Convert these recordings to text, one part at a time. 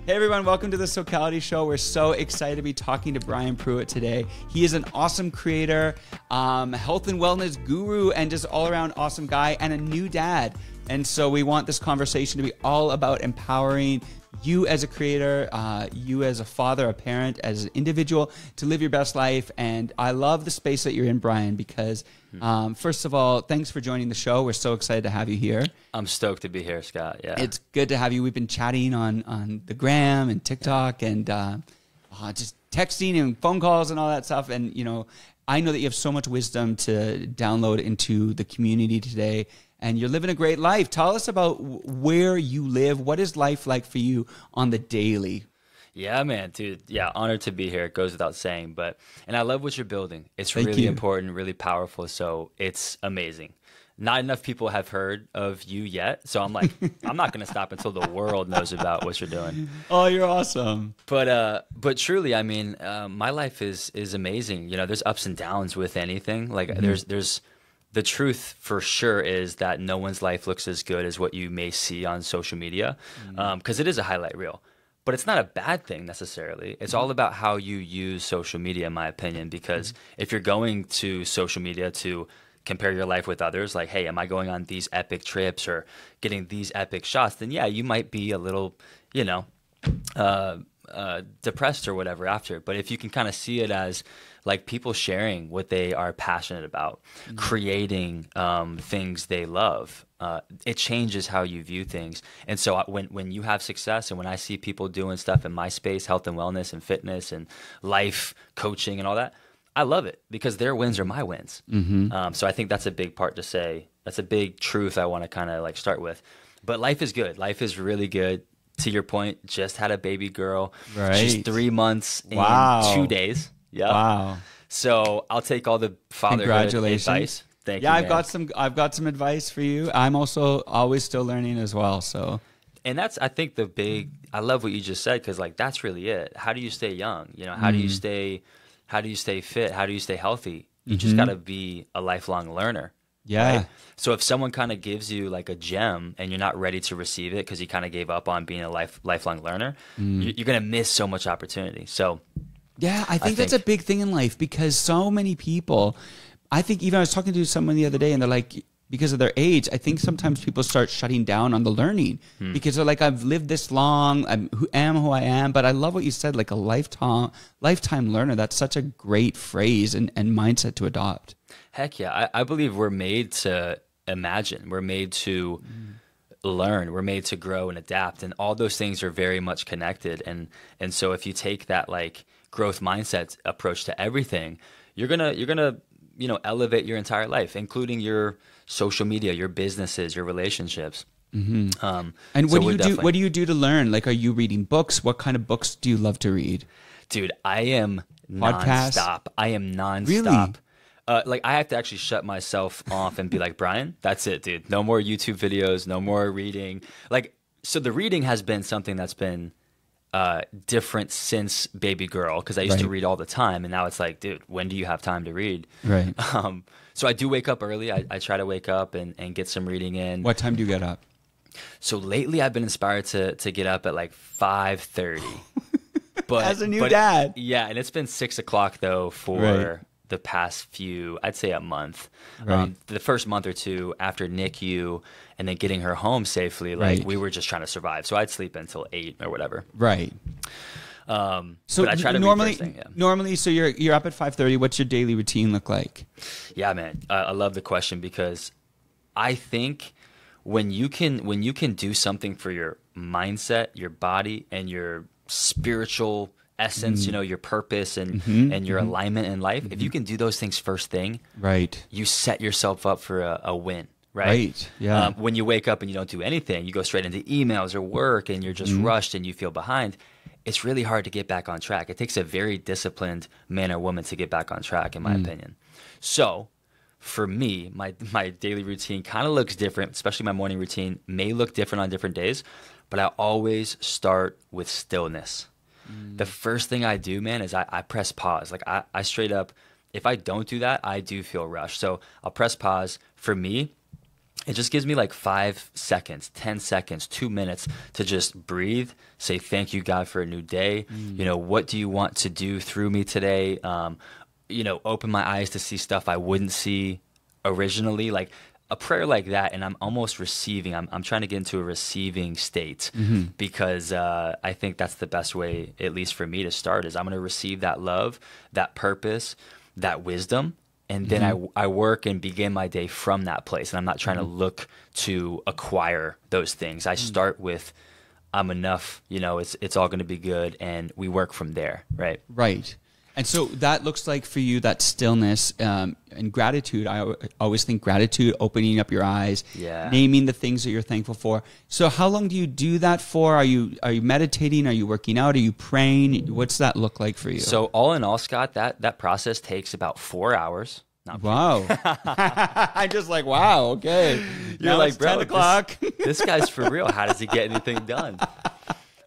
Hey everyone, welcome to the Socality Show. We're so excited to be talking to Brian Pruett today. He is an awesome creator, health and wellness guru, and just all around awesome guy, and a new dad. And so we want this conversation to be all about empowering you as a creator, you as a father, a parent, as an individual to live your best life. And I love the space that you're in, Brian, because first of all, thanks for joining the show. We're so excited to have you here. I'm stoked to be here, Scott. Yeah, it's good to have you. We've been chatting on the gram and TikTok and just texting and phone calls and all that stuff. And, you know that you have so much wisdom to download into the community today. And you're living a great life. Tell us about where you live. What is life like for you on the daily? Yeah, man, dude. Yeah, honored to be here. It goes without saying. And I love what you're building. It's Thank really you. important, really powerful. So it's amazing. Not enough people have heard of you yet. So I'm like, I'm not going to stop until the world knows about what you're doing. Oh, you're awesome. But truly, I mean, my life is amazing. You know, there's ups and downs with anything. Like there's the truth for sure is that no one's life looks as good as what you may see on social media, because it is a highlight reel. But it's not a bad thing necessarily. It's all about how you use social media, in my opinion, because if you're going to social media to compare your life with others, like, hey, am I going on these epic trips or getting these epic shots, then yeah, you might be a little, depressed or whatever after. But if you can kind of see it as like people sharing what they are passionate about, creating things they love, it changes how you view things. And so when you have success and when I see people doing stuff in my space, health and wellness and fitness and life coaching and all that, I love it because their wins are my wins. So I think that's a big part to say. That's a big truth I want to kind of like start with. But life is good. Life is really good. To your point, just had a baby girl. Right. She's 3 months in 2 days. Yeah. Wow. So I'll take all the fatherhood Congratulations. advice. Thank you. Yeah, Man. I've got some advice for you. I'm also always still learning as well. So, and that's, I think I love what you just said, because like that's really it. How do you stay young? You know, how do you stay fit? How do you stay healthy? You just got to be a lifelong learner. yeah. Right? So if someone kind of gives you like a gem and you're not ready to receive it because you kind of gave up on being a lifelong learner, you're going to miss so much opportunity. So Yeah, I think that's a big thing in life, because so many people, I think even I was talking to someone the other day and they're like, because of their age, I think sometimes people start shutting down on the learning because they're like, I've lived this long, who I am. But I love what you said, like a lifetime learner. That's such a great phrase and mindset to adopt. Heck yeah. I believe we're made to imagine. We're made to learn. We're made to grow and adapt. And all those things are very much connected. And so if you take that like growth mindset approach to everything, you're gonna elevate your entire life, including your social media, your businesses, your relationships. And what do you do to learn? Like, are you reading books? What kind of books do you love to read? Dude, I am Podcasts? nonstop. I am nonstop. Really? Like I have to actually shut myself off and be like, Brian, that's it, dude. No more YouTube videos, no more reading. Like, so the reading has been something that's been different since baby girl, because I used to read all the time, and now it's like, dude, when do you have time to read? Right. So I do wake up early. I try to wake up and get some reading in. What time do you get up? So lately I've been inspired to get up at like 5:30. But As a new dad. Yeah, and it's been 6 o'clock though for the past few, I'd say a month. The first month or two after NICU and then getting her home safely, like we were just trying to survive. So I'd sleep until 8 or whatever. Right. So but I try to normally, read first thing, normally, so you're up at 5:30. What's your daily routine look like? Yeah, man. I love the question, because I think when you can do something for your mindset, your body, and your spiritual essence, your purpose and your alignment in life, if you can do those things first thing, you set yourself up for a win. Right. Yeah. When you wake up and you don't do anything, you go straight into emails or work and you're just rushed and you feel behind. It's really hard to get back on track. It takes a very disciplined man or woman to get back on track, in my opinion. So for me, my daily routine kind of looks different, especially my morning routine may look different on different days, but I always start with stillness. The first thing I do, man, is I press pause. Like I straight up, if I don't do that, I do feel rushed. So I'll press pause. For me, it just gives me like 5 seconds, 10 seconds, 2 minutes to just breathe, say, thank you, God, for a new day. You know, what do you want to do through me today? You know, open my eyes to see stuff I wouldn't see originally. Like a prayer like that, and I'm almost receiving. I'm trying to get into a receiving state because I think that's the best way, at least for me, to start, is I'm going to receive that love, that purpose, that wisdom. And then I work and begin my day from that place. And I'm not trying to look to acquire those things. I start with, I'm enough, you know, it's all going to be good. And we work from there, right? Right. And so that looks like for you, that stillness and gratitude. I always think gratitude, opening up your eyes, naming the things that you're thankful for. So how long do you do that for? Are you meditating? Are you working out? Are you praying? What's that look like for you? So all in all, Scott, that process takes about 4 hours. Wow. I'm just like, wow, okay. You're now like, it's bro, 10 o'clock. This guy's for real. How does he get anything done?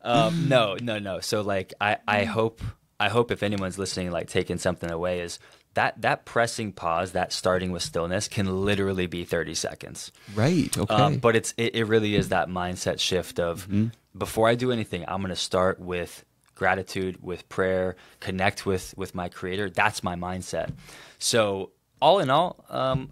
No. So like, I hope if anyone's listening, like taking something away, is that pressing pause, that starting with stillness can literally be 30 seconds. Right. Okay. But it really is that mindset shift of before I do anything, I'm going to start with gratitude, with prayer, connect with my creator. That's my mindset. So all in all,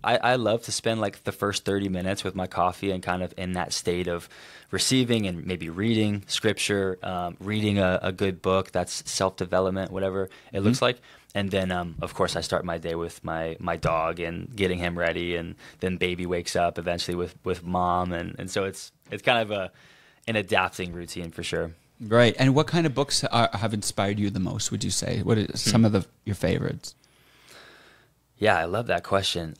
I love to spend like the first 30 minutes with my coffee and kind of in that state of receiving and maybe reading scripture, reading a good book that's self-development, whatever it looks like. And then, of course, I start my day with my dog and getting him ready. And then baby wakes up eventually with mom. And so it's kind of an adapting routine for sure. Right. And what kind of books have inspired you the most, would you say? What are some of your favorites? Yeah, I love that question.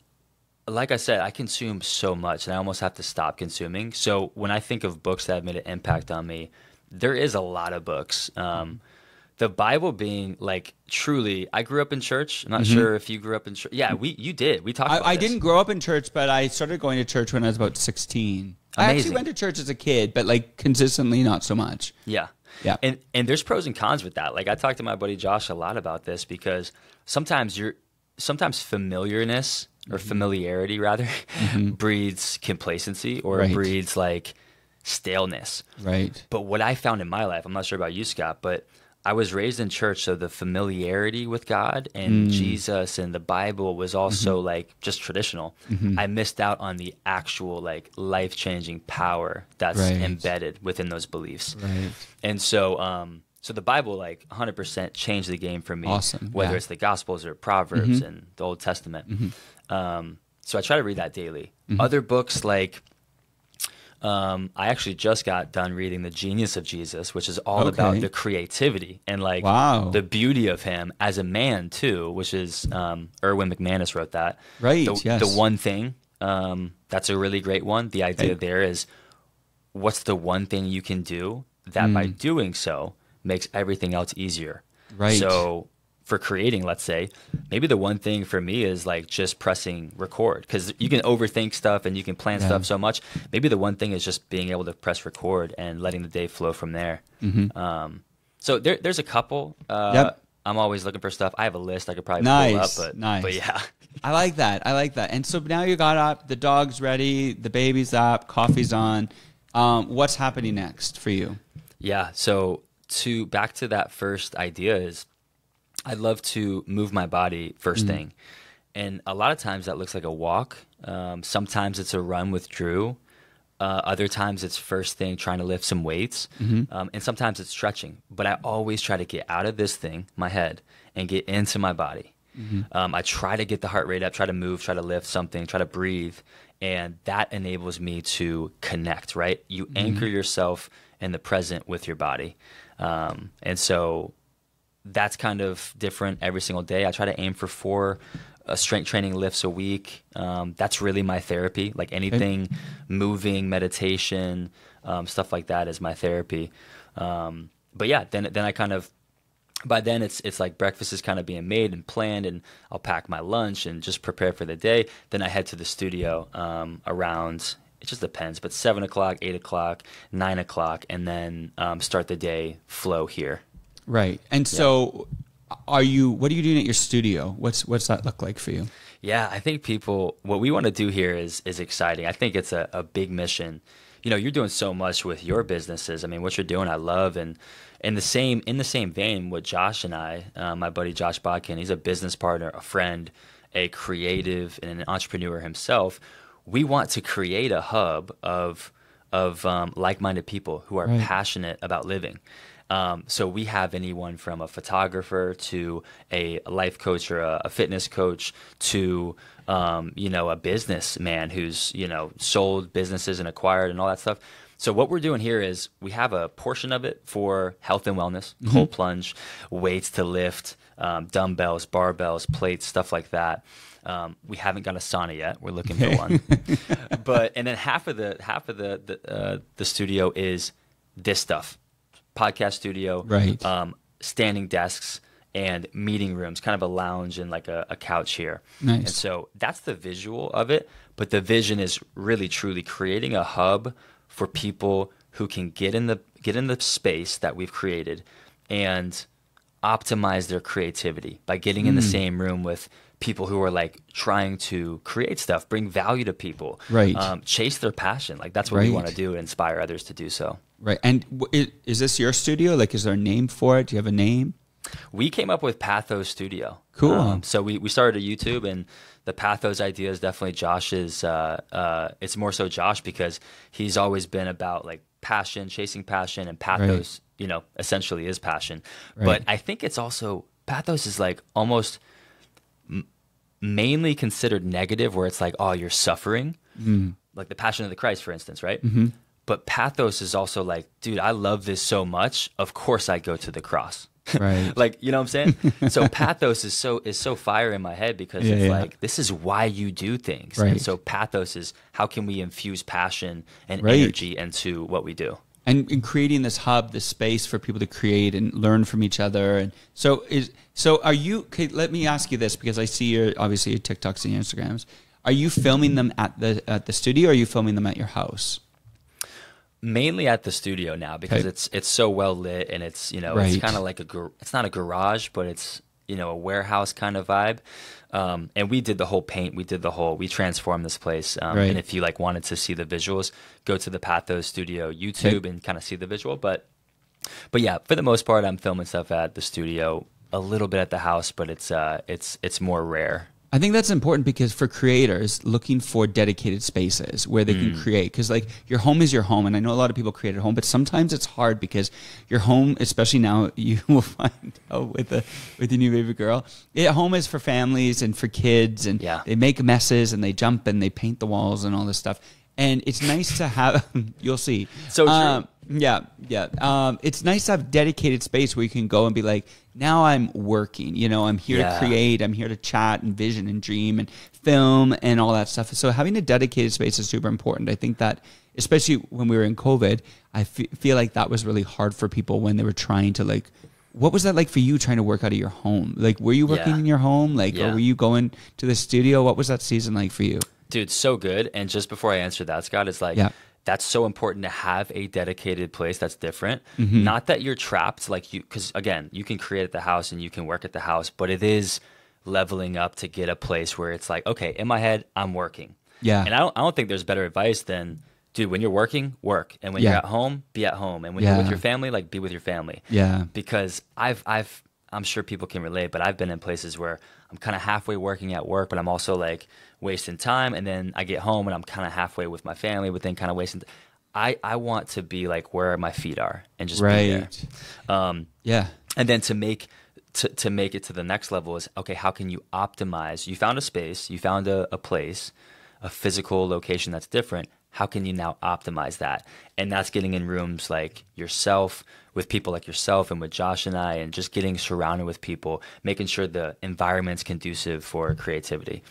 Like I said, I consume so much and I almost have to stop consuming. So when I think of books that have made an impact on me, there is a lot of books. The Bible being like truly, I grew up in church. I'm not sure if you grew up in church. Yeah, you did. We talked about I this. didn't grow up in church, but I started going to church when I was about 16. Amazing. I actually went to church as a kid, but like consistently, not so much. Yeah. And there's pros and cons with that. Like I talked to my buddy Josh a lot about this because sometimes familiarness or familiarity rather breeds complacency or breeds like staleness. Right. But what I found in my life, I'm not sure about you, Scott, but I was raised in church, so the familiarity with God and Jesus and the Bible was also like just traditional. I missed out on the actual like life-changing power that's embedded within those beliefs. Right. And so so the Bible like 100% changed the game for me. Awesome. Whether it's the Gospels or Proverbs and the Old Testament. So I try to read that daily. Other books like I actually just got done reading The Genius of Jesus, which is all about the creativity and like the beauty of him as a man too, which is Erwin McManus wrote that. Right. The one thing, that's a really great one. The idea there is, what's the one thing you can do that by doing so makes everything else easier. Right. So for creating, let's say, maybe the one thing for me is like just pressing record, because you can overthink stuff and you can plan stuff so much. Maybe the one thing is just being able to press record and letting the day flow from there. So there's a couple. I'm always looking for stuff. I have a list I could probably pull up, but yeah. I like that. And so now you got up, the dog's ready, the baby's up, coffee's on. What's happening next for you? Yeah. So back to that first idea is, I'd love to move my body first thing. And a lot of times that looks like a walk. Sometimes it's a run with Drew. Other times it's first thing trying to lift some weights. And sometimes it's stretching. But I always try to get out of this thing, my head, and get into my body. I try to get the heart rate up, try to move, try to lift something, try to breathe. And that enables me to connect, right? You anchor yourself in the present with your body. And so that's kind of different every single day. I try to aim for 4 strength training lifts a week. That's really my therapy. Like anything moving, meditation, stuff like that is my therapy. But yeah, then I kind of, by then it's like breakfast is kind of being made and planned, and I'll pack my lunch and just prepare for the day. Then I head to the studio around, it just depends, but 7 o'clock, 8 o'clock, 9 o'clock, and then start the day flow here. Right. And so what are you doing at your studio? What's that look like for you? Yeah, I think what we want to do here is exciting. I think it's a big mission. You're doing so much with your businesses. I mean, what you're doing, I love. And in the same vein, with Josh and I, my buddy Josh Bakken, he's a business partner, a friend, a creative, and an entrepreneur himself. We want to create a hub of like-minded people who are passionate about living. So we have anyone from a photographer to a life coach or a fitness coach to, a businessman who's, sold businesses and acquired and all that stuff. So what we're doing here is we have a portion of it for health and wellness, cold plunge, weights to lift, dumbbells, barbells, plates, stuff like that. We haven't got a sauna yet. We're looking for one. And then half of the studio is this stuff. Podcast studio, standing desks, and meeting rooms, kind of a lounge and like a couch here. Nice. And so that's the visual of it. But the vision is really truly creating a hub for people who can get in the space that we've created and optimize their creativity by getting in the same room with people who are like trying to create stuff, bring value to people, chase their passion. Like that's what we want to do, inspire others to do so. Right. And is this your studio? Like, is there a name for it? Do you have a name? We came up with Pathos Studio. Cool. So we started a YouTube, and the Pathos idea is definitely Josh's. It's more so Josh because he's always been about like passion, chasing passion, and Pathos, essentially is passion. But I think it's also, Pathos is like almost mainly considered negative, where it's like, oh, you're suffering. Like the Passion of the Christ, for instance, right? But pathos is also like, dude, I love this so much. Of course I go to the cross. Right. Like, you know what I'm saying? So pathos is so fire in my head because it's like, this is why you do things. Right. And so pathos is how can we infuse passion and energy into what we do? And in creating this hub, this space for people to create and learn from each other. And so are you, okay, let me ask you this, because I see obviously your TikToks and your Instagrams. Are you filming them at the studio, or are you filming them at your house? Mainly at the studio now, because it's so well lit, and it's it's kind of like it's not a garage, but it's a warehouse kind of vibe. And we did the whole paint, we transformed this place. And if you like wanted to see the visuals, go to the Pathos Studio YouTube and kind of see the visual. But yeah, for the most part, I'm filming stuff at the studio, a little bit at the house, but it's more rare. I think that's important, because for creators, looking for dedicated spaces where they can create, because like your home is your home, and I know a lot of people create at home, but sometimes it's hard because your home, especially now, you will find out with your new baby girl, home is for families and for kids, and they make messes and they jump and they paint the walls and all this stuff. And it's nice to have, you'll see. So true. Yeah. It's nice to have dedicated space where you can go and be like, now I'm working, I'm here to create, I'm here to chat and vision and dream and film and all that stuff. So having a dedicated space is super important. I think that, especially when we were in COVID, I feel like that was really hard for people when they were trying to like, what was that like for you trying to work out of your home? Like, were you working in your home? Like, or were you going to the studio? What was that season like for you? Dude, so good. And just before I answer that, Scott, it's like, that's so important to have a dedicated place that's different. Not that you're trapped, like because again, you can create at the house and you can work at the house, but it is leveling up to get a place where it's like, okay, in my head, I'm working. Yeah. And I don't think there's better advice than, dude, when you're working, work. And when you're at home, be at home. And when you're with your family, like be with your family. Yeah. Because I'm sure people can relate, but I've been in places where I'm kind of halfway working at work, but I'm also like wasting time. And then I get home and I'm kind of halfway with my family, but then kind of wasting. I want to be like where my feet are and just be there. And then to make it to the next level is, okay, how can you optimize? You found a space, you found a place, a physical location that's different. How can you now optimize that? And that's getting in rooms like yourself, with people like yourself, and with Josh and I, and just getting surrounded with people, making sure the environment's conducive for creativity.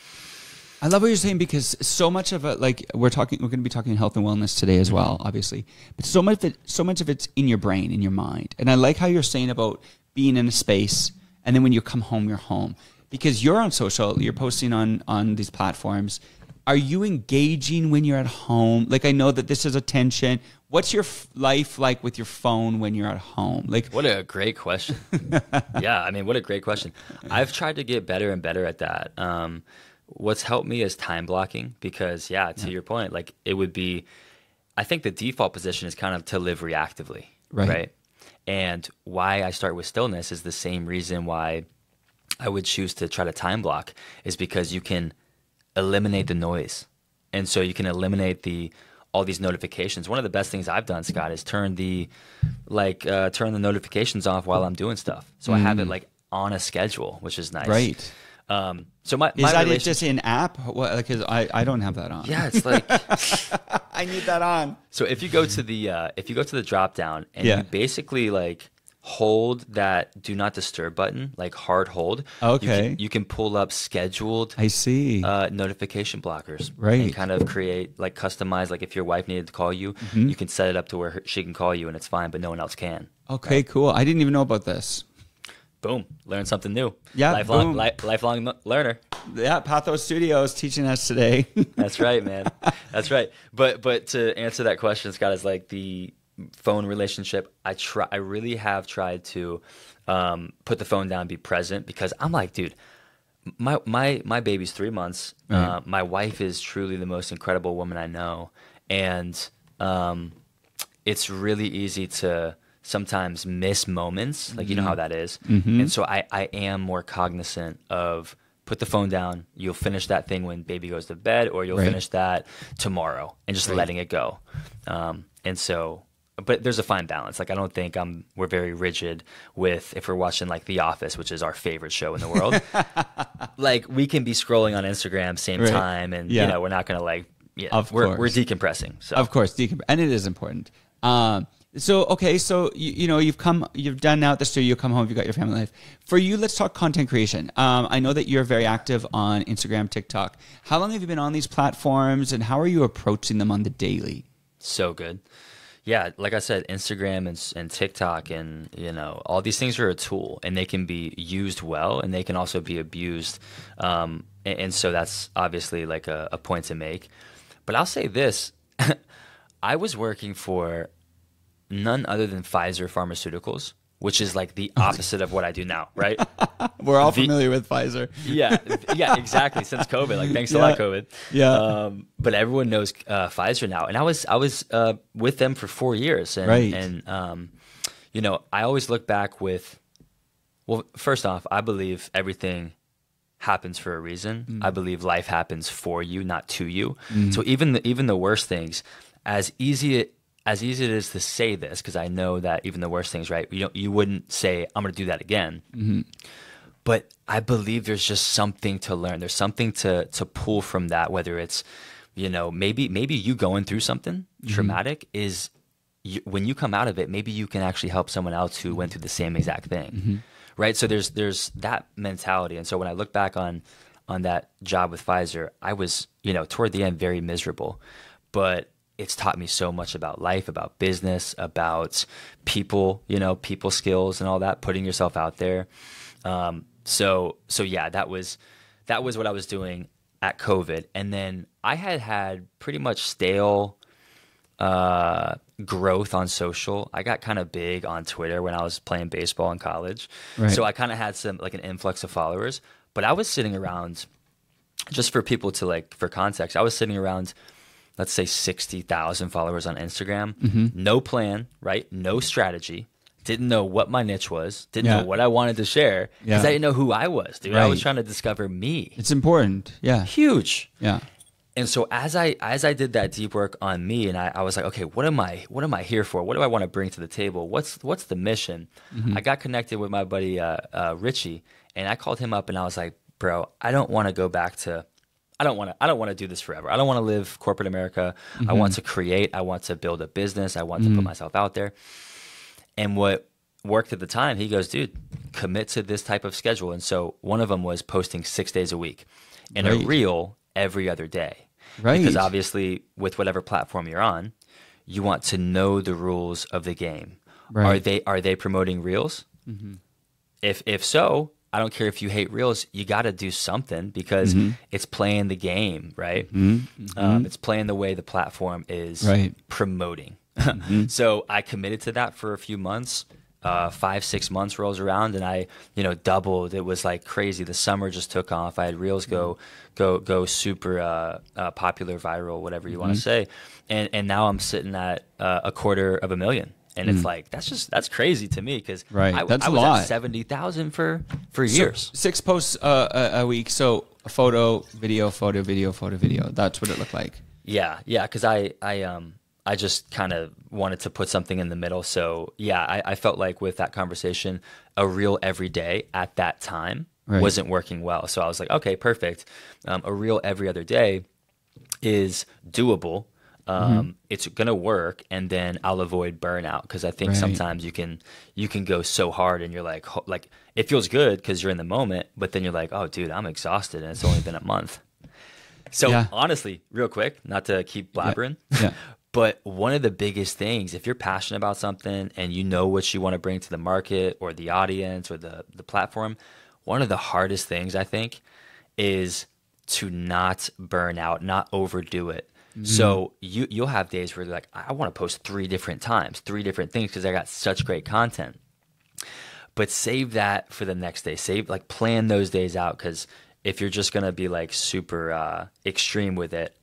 I love what you're saying, because so much of it, like we're going to be talking health and wellness today as well, obviously, but so much of it's in your brain, in your mind. And I like how you're saying about being in a space, and then when you come home, you're home, because you're on social, you're posting on these platforms. Are you engaging when you're at home? Like, I know that this is a tension. What's your life like with your phone when you're at home? Like, what a great question. Yeah, I mean, what a great question. I've tried to get better and better at that. what's helped me is time blocking, because to your point, like it would be, I think the default position is kind of to live reactively, right? And why I start with stillness is the same reason why I would choose to try to time block, is because you can eliminate the noise. And so you can eliminate all these notifications. One of the best things I've done, Scott, is turn the notifications off while I'm doing stuff. So I have it like on a schedule, which is nice. Right. So my is that just an app? Because I don't have that on. Yeah, it's like I need that on. So if you go to the drop down and you basically like hold that do not disturb button, like hard hold. Okay. You can pull up scheduled notification blockers. Right. And kind of create, like customize, like if your wife needed to call you, you can set it up to where she can call you and it's fine, but no one else can. Okay, right? Cool. I didn't even know about this. Boom. Learn something new. Yeah. Lifelong learner. Yeah. Pathos Studios teaching us today. That's right, man. That's right. But to answer that question, Scott, is like the phone relationship. I really have tried to put the phone down, be present, because I'm like, dude, my baby's 3 months. Right. My wife is truly the most incredible woman I know. And it's really easy to sometimes miss moments. Like, you know how that is. Mm-hmm. And so I am more cognizant of put the phone down. You'll finish that thing when baby goes to bed, or you'll finish that tomorrow, and just letting it go. And so, but there's a fine balance. Like, I don't think we're very rigid with, if we're watching like The Office, which is our favorite show in the world, like we can be scrolling on Instagram same time, and you know, we're not going to like, we're decompressing. So of course, and it is important. So you've done now at the studio, you come home, you've got your family life. For you, let's talk content creation. I know that you're very active on Instagram, TikTok. How long have you been on these platforms, and how are you approaching them on the daily? So good. Yeah, like I said, Instagram and TikTok and, all these things are a tool, and they can be used well, and they can also be abused. And so that's obviously like a point to make. But I'll say this. I was working for none other than Pfizer Pharmaceuticals, which is like the opposite of what I do now, right? We're all familiar with Pfizer. Yeah, exactly. Since COVID, like thanks a lot, COVID. Yeah. But everyone knows Pfizer now, and I was with them for 4 years, and I always look back with, well, first off, I believe everything happens for a reason. I believe life happens for you, not to you. So even the worst things, as easy it is to say this, because I know that even the worst things, right? You wouldn't say, I'm going to do that again. Mm-hmm. But I believe there's just something to learn. There's something to pull from that, whether it's, maybe you going through something traumatic is, when you come out of it, maybe you can actually help someone else who went through the same exact thing, right? So there's that mentality. And so when I look back on that job with Pfizer, I was, toward the end, very miserable. But it's taught me so much about life, about business, about people, people skills and all that, putting yourself out there. So yeah, that was what I was doing at COVID. And then I had pretty much stale growth on social. I got kind of big on Twitter when I was playing baseball in college. Right. So I kind of had an influx of followers, but I was sitting around, just for people to for context, I was sitting around, let's say 60,000 followers on Instagram. No plan, right? No strategy. Didn't know what my niche was. Didn't know what I wanted to share, because I didn't know who I was, dude. Right. I was trying to discover me. It's important. Yeah. Huge. Yeah. And so as I did that deep work on me, and I was like, okay, what am I here for? What do I want to bring to the table? What's the mission? I got connected with my buddy Richie, and I called him up and I was like, bro, I don't want to go back to, I don't want to do this forever. I don't want to live corporate America. I want to create. I want to build a business. I want to put myself out there. And what worked at the time, he goes, dude, commit to this type of schedule. And so one of them was posting 6 days a week and a reel every other day. Right. Because obviously with whatever platform you're on, you want to know the rules of the game. Right. Are they promoting reels? If so, I don't care if you hate reels, you got to do something, because it's playing the game, right? It's playing the way the platform is promoting. So I committed to that for a few months. 5-6 months rolls around and I, doubled. It was like crazy. The summer just took off. I had reels go super popular, viral, whatever you want to say. And now I'm sitting at 250,000. And it's like, that's crazy to me because I was at 70,000 for years. So 6 posts a week. So a photo, video, photo, video, photo, video. That's what it looked like. Yeah. Because I just kind of wanted to put something in the middle. So yeah, I felt like with that conversation, a reel every day at that time wasn't working well. So I was like, okay, perfect. A reel every other day is doable. It's gonna work, and then I'll avoid burnout because I think sometimes you can go so hard and you're like it feels good because you're in the moment, but then you're like, oh dude, I'm exhausted and it's only been a month. So honestly, real quick, not to keep blabbering, but one of the biggest things, if you're passionate about something and you know what you want to bring to the market or the audience or the platform, one of the hardest things I think is to not burn out, not overdo it. So you'll have days where you're like, I want to post 3 different times, 3 different things because I got such great content. But save that for the next day. Plan those days out because if you're just going to be like super extreme with it,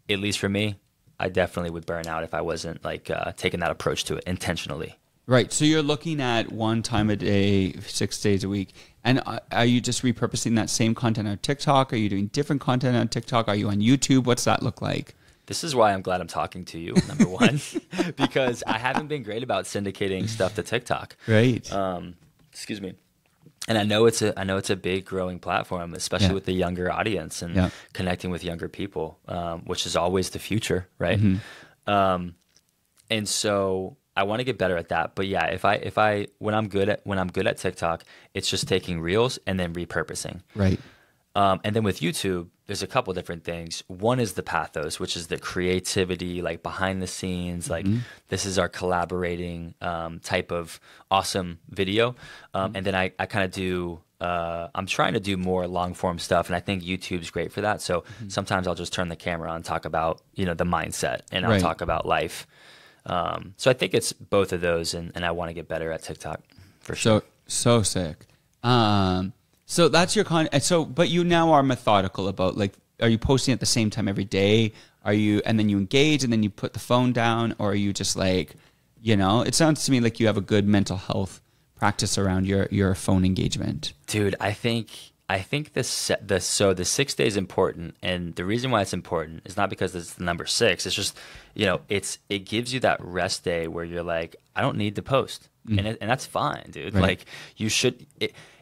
at least for me, I definitely would burn out if I wasn't like taking that approach to it intentionally. Right. So you're looking at 1 time a day, 6 days a week. And are you just repurposing that same content on TikTok? Are you doing different content on TikTok? Are you on YouTube? What's that look like? This is why I'm glad I'm talking to you, number one, because I haven't been great about syndicating stuff to TikTok. Right. Excuse me. And I know it's a big growing platform, especially with the younger audience and connecting with younger people, which is always the future, right? And so I want to get better at that. But yeah, if I when I'm good at TikTok, it's just taking reels and then repurposing. Right. And then with YouTube, there's a couple different things. One is the pathos, which is the creativity, like behind the scenes, like this is our collaborating type of awesome video. And then I kind of do, I'm trying to do more long form stuff. And I think YouTube's great for that. So sometimes I'll just turn the camera on and talk about, the mindset and I'll talk about life. So I think it's both of those. And I want to get better at TikTok for sure. So sick. So that's your but you now are methodical about are you posting at the same time every day? And then you engage and then you put the phone down, or are you just it sounds to me like you have a good mental health practice around your phone engagement. Dude, I think the 6 days important, and the reason why it's important is not because it's the number 6. It's just, it gives you that rest day where you're like, I don't need to post, and that's fine, dude. Right. Like you should,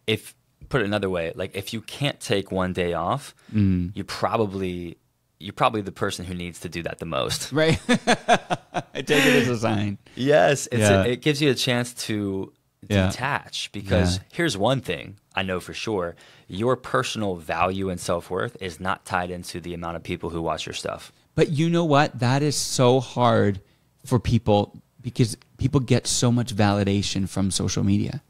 if put it another way, like if you can't take one day off, you're probably the person who needs to do that the most. Right. I take it as a sign. Yes, it gives you a chance to detach because here's one thing I know for sure: your personal value and self-worth is not tied into the amount of people who watch your stuff. But you know what? That is so hard for people because people get so much validation from social media.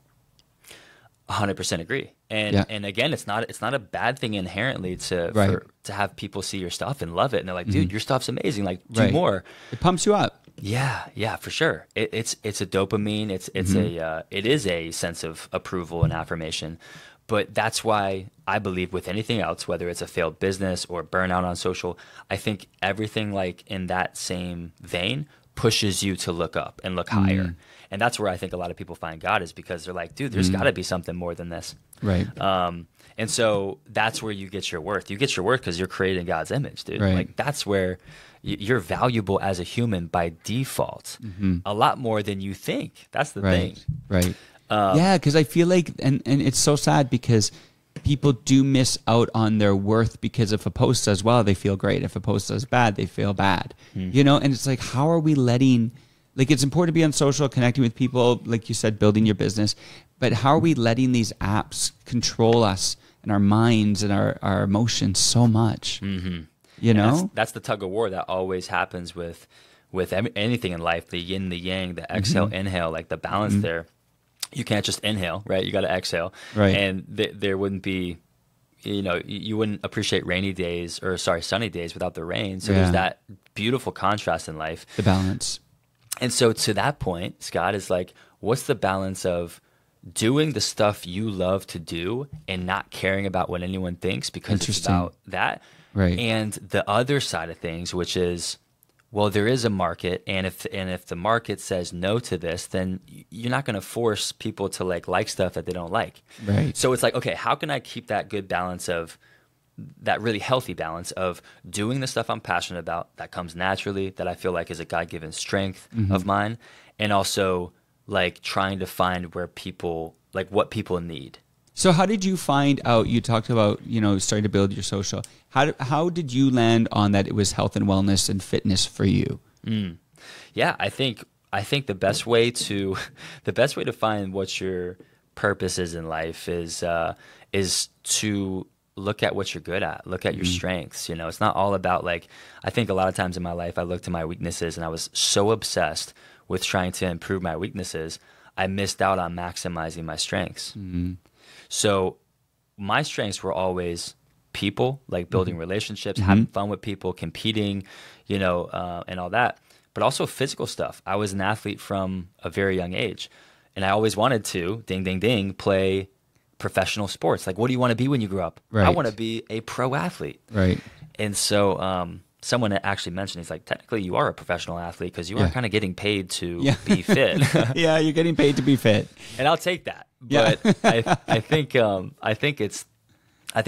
100% agree. And again, it's not a bad thing inherently to have people see your stuff and love it, and they're like, dude, your stuff's amazing. Like, do more. It pumps you up. Yeah, for sure. It's a dopamine. It is a sense of approval and affirmation. But that's why I believe with anything else, whether it's a failed business or burnout on social, I think everything like in that same vein pushes you to look up and look higher. And that's where I think a lot of people find God, is because they're like, dude, there's got to be something more than this. Right. And so that's where you get your worth. You get your worth because you're created in God's image, dude. Right. Like that's where you're valuable as a human by default, a lot more than you think. That's the thing. Right. Because I feel like, and it's so sad because people do miss out on their worth because if a post does well, they feel great. If a post does bad, they feel bad. And it's like, how are we letting, it's important to be on social, connecting with people, like you said, building your business, but how are we letting these apps control us and our minds and our emotions so much? That's the tug of war that always happens with anything in life, the yin, the yang, the exhale, inhale, like the balance there. You can't just inhale, right? You got to exhale. Right. And there wouldn't be, you wouldn't appreciate sunny days without the rain. So there's that beautiful contrast in life. The balance. And so to that point, Scott, is like, what's the balance of doing the stuff you love to do and not caring about what anyone thinks because it's about that. Right. And the other side of things, which is, well, there is a market, and if the market says no to this, then you're not going to force people to like stuff that they don't like. Right. So it's like, okay, how can I keep that good balance of that really healthy balance of doing the stuff I'm passionate about that comes naturally, that I feel like is a God-given strength of mine, and also like trying to find where people, like what people need. So how did you find out, you talked about, you know, starting to build your social, how did you land on that it was health and wellness and fitness for you? Yeah, I think the best way to find what your purpose is in life is to look at what you're good at, look at your strengths. You know, it's not all about like, I think a lot of times in my life, I looked at my weaknesses and I was so obsessed with trying to improve my weaknesses, I missed out on maximizing my strengths. So my strengths were always people, like building relationships, having fun with people, competing, you know, and all that, but also physical stuff. I was an athlete from a very young age, and I always wanted to, ding, ding, ding, play professional sports. Like, what do you want to be when you grow up? Right. I want to be a pro athlete. Right. And so someone actually mentioned, he's like, technically you are a professional athlete because you are kind of getting paid to be fit. Yeah, you're getting paid to be fit. And I'll take that. But I think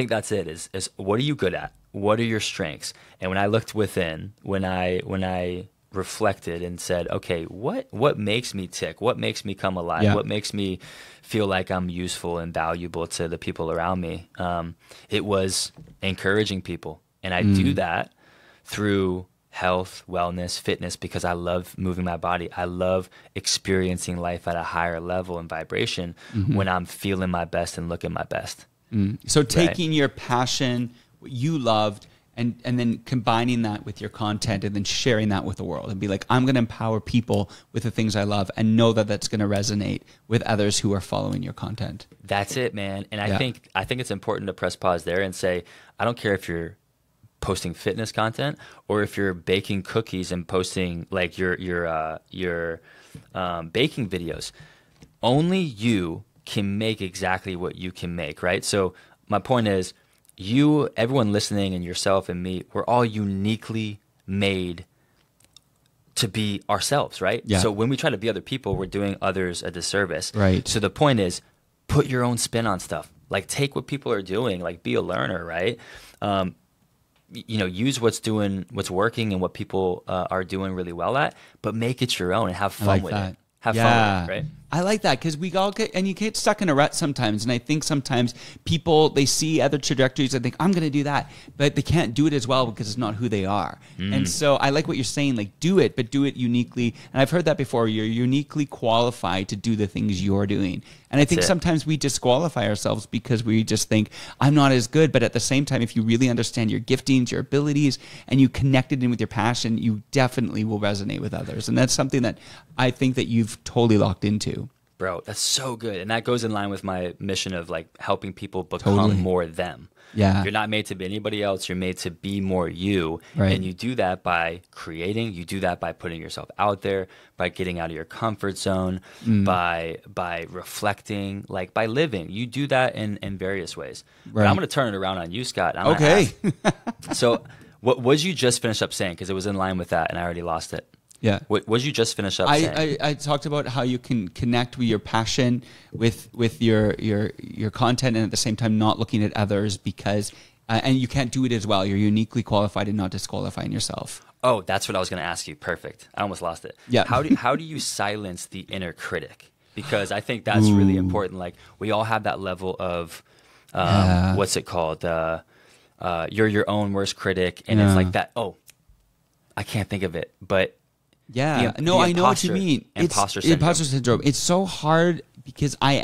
that's it, is what are you good at? What are your strengths? And when I looked within, when I reflected and said, okay, what makes me tick? What makes me come alive? Yeah. What makes me feel like I'm useful and valuable to the people around me? It was encouraging people. And I do that through health, wellness, fitness, because I love moving my body. I love experiencing life at a higher level and vibration when I'm feeling my best and looking my best. So taking your passion, what you loved, and then combining that with your content and then sharing that with the world and be like, I'm going to empower people with the things I love and know that that's going to resonate with others who are following your content. That's it, man. And I think it's important to press pause there and say, I don't care if you're posting fitness content or if you're baking cookies and posting like your baking videos. Only you can make exactly what you can make, right? So my point is, you, everyone listening, and yourself and me, we're all uniquely made to be ourselves, right? Yeah. So when we try to be other people, we're doing others a disservice. Right. So the point is, put your own spin on stuff. Like, take what people are doing. Like, be a learner, right? You know, use what's working and what people are doing really well at, but make it your own and have fun with it. Have fun with it, right? I like that, because we all get, and you get stuck in a rut sometimes. And I think sometimes people, they see other trajectories and think, I'm going to do that, but they can't do it as well because it's not who they are. And so I like what you're saying, like, do it, but do it uniquely. And I've heard that before. You're uniquely qualified to do the things you're doing. And I think sometimes we disqualify ourselves because we just think, I'm not as good. But at the same time, if you really understand your giftings, your abilities, and you connect it in with your passion, you definitely will resonate with others. And that's something that I think that you've totally locked into. Bro, that's so good. And that goes in line with my mission of like helping people become more them. Yeah. You're not made to be anybody else. You're made to be more you. Right. And you do that by creating. You do that by putting yourself out there, by getting out of your comfort zone, by reflecting, like by living. You do that in various ways. Right. But I'm going to turn it around on you, Scott. Okay. So what did you just finish up saying? Because it was in line with that and I already lost it. Yeah. What did you just finish up saying? I talked about how you can connect with your passion with your content, and at the same time not looking at others, because and you can't do it as well. You're uniquely qualified and not disqualifying yourself. Oh, that's what I was going to ask you. Perfect. I almost lost it. Yeah. How do you silence the inner critic? Because I think that's really important. Like, we all have that level of what's it called? You're your own worst critic, and it's like that. Oh, I can't think of it, but. Yeah, I know what you mean. Imposter syndrome. Imposter syndrome. It's so hard because I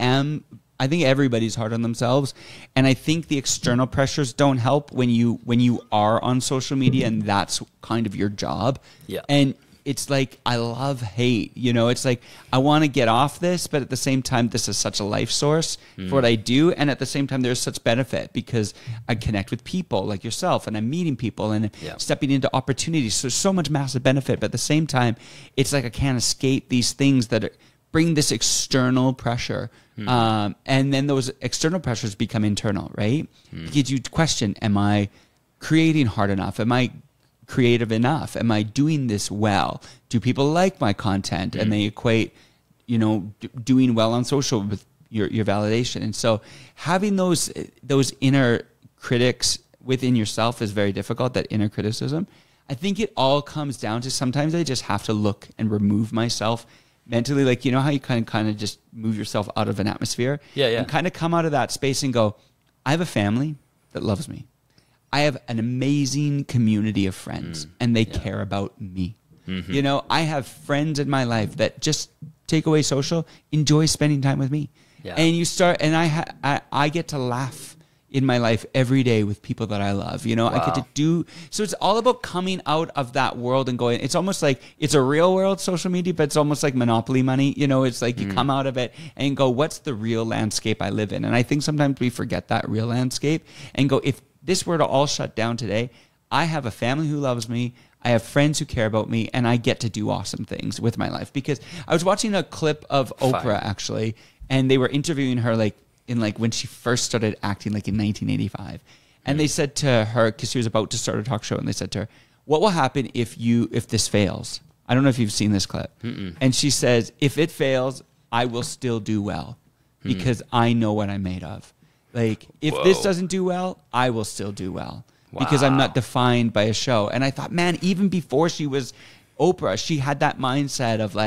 think everybody's hard on themselves, and I think the external pressures don't help when you are on social media and that's kind of your job. Yeah. And it's like, I love hate, you know, it's like, I want to get off this, but at the same time, this is such a life source for what I do. And at the same time, there's such benefit because I connect with people like yourself, and I'm meeting people and stepping into opportunities. So much massive benefit. But at the same time, it's like I can't escape these things that bring this external pressure. And then those external pressures become internal, right? Because you question, am I creating hard enough? Am I creative enough? Am I doing this well? Do people like my content? And they equate, doing well on social with your validation. And so having those inner critics within yourself is very difficult, that inner criticism. I think it all comes down to sometimes I just have to look and remove myself mentally, like, how you kind of just move yourself out of an atmosphere and kind of come out of that space and go, I have a family that loves me. I have an amazing community of friends and they care about me. I have friends in my life that just take away social, enjoy spending time with me. And you start, and I get to laugh in my life every day with people that I love. Wow. I get to do, so it's all about coming out of that world and going, it's almost like it's a real world social media, but it's almost like Monopoly money. It's like you come out of it and go, what's the real landscape I live in? And I think sometimes we forget that real landscape and go, if this were to all shut down today, I have a family who loves me. I have friends who care about me, and I get to do awesome things with my life. Because I was watching a clip of Oprah actually, and they were interviewing her when she first started acting, in 1985. And they said to her, because she was about to start a talk show, and they said to her, what will happen if this fails? I don't know if you've seen this clip. And she says, if it fails, I will still do well because I know what I'm made of. If this doesn't do well, I will still do well because I'm not defined by a show. And I thought, man, even before she was Oprah, she had that mindset of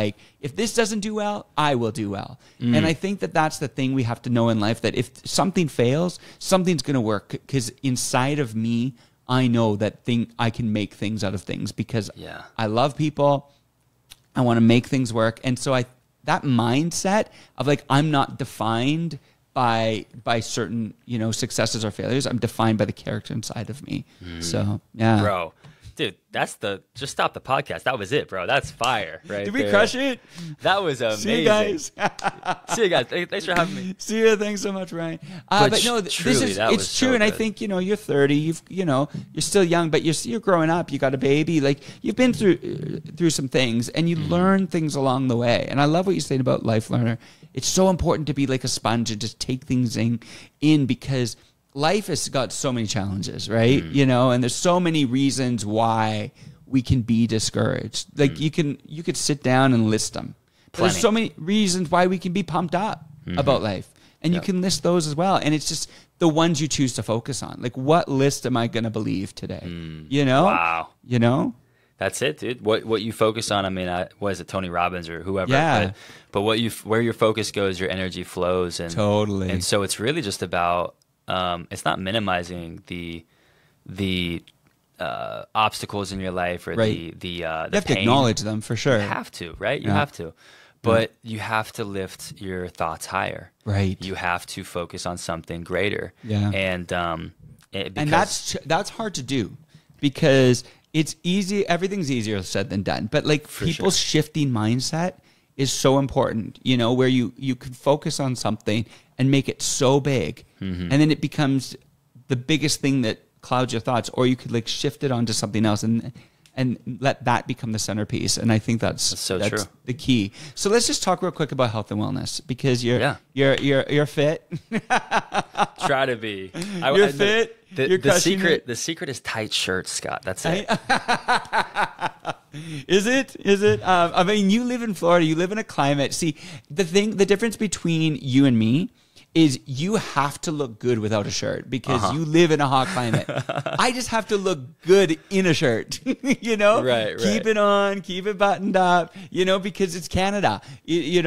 if this doesn't do well, I will do well. And I think that that's the thing we have to know in life, that if something fails, something's going to work, because inside of me, I know that I can make things out of things because I love people. I want to make things work. And so that mindset of I'm not defined by certain, successes or failures. I'm defined by the character inside of me. So, yeah. Bro. Dude, just stop the podcast. That was it, bro. That's fire, right? Did we crush it? That was amazing. See you guys. See you guys. Thanks for having me. See you. Thanks so much, Ryan. But no, it's true. So and I think, you're 30, you're still young, but you're growing up. You got a baby. You've been through some things, and you learn things along the way. And I love what you're saying about life learner. It's so important to be like a sponge and just take things in because life has got so many challenges, right? And there's so many reasons why we can be discouraged. You could sit down and list them. There's so many reasons why we can be pumped up about life. And you can list those as well. And it's just the ones you choose to focus on. What list am I going to believe today? Wow. That's it, dude. What you focus on, what is it, Tony Robbins or whoever? Yeah. But where your focus goes, your energy flows. And totally. And so it's really just about, it's not minimizing the obstacles in your life or the you have to acknowledge them for sure. You have to, right? You have to. But you have to lift your thoughts higher. Right. You have to focus on something greater. Yeah. And that's hard to do because it's easy. Everything's easier said than done. But people's shifting mindset is so important, where you can focus on something and make it so big. And then it becomes the biggest thing that clouds your thoughts, or you could shift it onto something else and let that become the centerpiece. And I think that's true. The key. So let's just talk real quick about health and wellness because you're fit. Try to be. You're fit. The secret is tight shirts, Scott. That's it. Is it? You live in Florida. You live in a climate. See, the difference between you and me is you have to look good without a shirt because you live in a hot climate. I just have to look good in a shirt, Right. Keep it on, keep it buttoned up, because it's Canada. We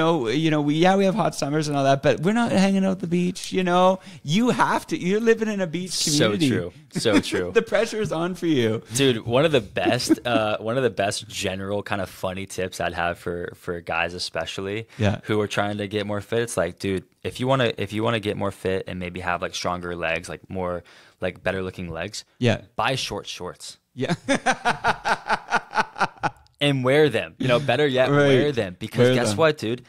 have hot summers and all that, but we're not hanging out at the beach, You have to. You're living in a beach community. So true. The pressure is on for you. Dude, one of the best general kind of funny tips I'd have for guys especially who are trying to get more fit. It's dude, if you want to get more fit and maybe have stronger legs, more better looking legs, buy short shorts. Yeah. And wear them. Better yet, wear them because guess what, dude?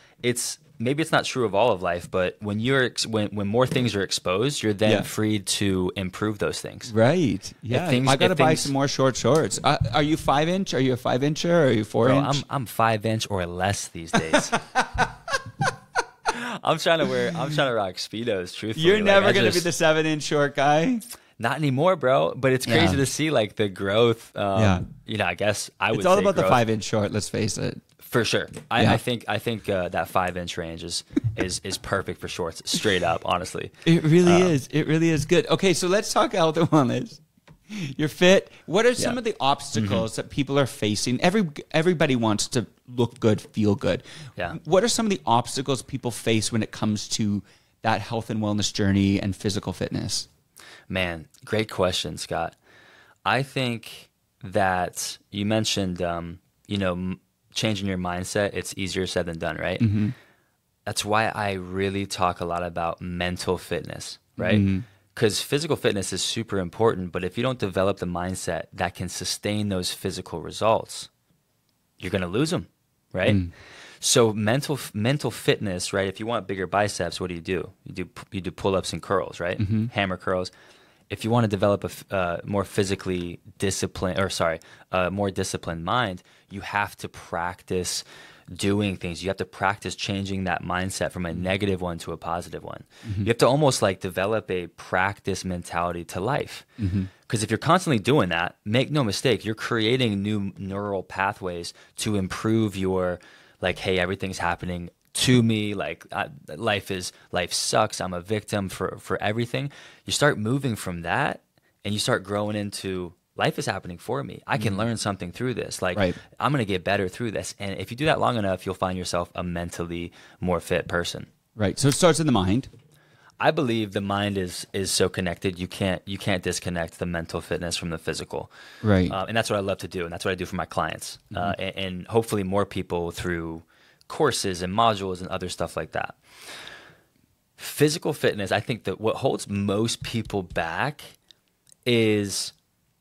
Maybe it's not true of all of life, but when when more things are exposed, you're then free to improve those things. Right. Yeah. I got to buy some more short shorts. Are you 5-inch? Are you a 5-incher? Or are you 4-inch? I'm 5-inch or less these days. I'm trying to rock Speedos, truthfully. You're never going to be the 7-inch short guy. Not anymore, bro. But it's crazy to see like the growth. You know, I guess it's all about the 5-inch short. Let's face it. For sure. I think that 5-inch range is perfect for shorts. Straight up, honestly. It really is. It really is good. Okay, so let's talk health and wellness. You're fit. What are some of the obstacles that people are facing? Everybody wants to look good, feel good. Yeah. What are some of the obstacles people face when it comes to that health and wellness journey and physical fitness? Man, great question, Scott. I think that you mentioned, you know, changing your mindset. It's easier said than done, right? Mm-hmm. That's why I really talk a lot about mental fitness, right? Because physical fitness is super important, but if you don't develop the mindset that can sustain those physical results, you're going to lose them, right? So mental fitness, right? If you want bigger biceps, what do? You do pull-ups and curls, right? Hammer curls. If you want to develop a more physically disciplined, more disciplined mind, you have to practice doing things. You have to practice changing that mindset from a negative one to a positive one. You have to almost like develop a practice mentality to life. Because if you're constantly doing that, make no mistake, you're creating new neural pathways to improve your, like, hey, everything's happening to me, like life sucks, I'm a victim for everything. You start moving from that and you start growing into life is happening for me. I can learn something through this. Like I'm going to get better through this. And if you do that long enough, you'll find yourself a mentally more fit person. Right. So it starts in the mind. I believe the mind is so connected. You can't disconnect the mental fitness from the physical. Right. And that's what I love to do. And that's what I do for my clients. And hopefully more people through courses and modules and other stuff like that. Physical fitness, I think that what holds most people back is,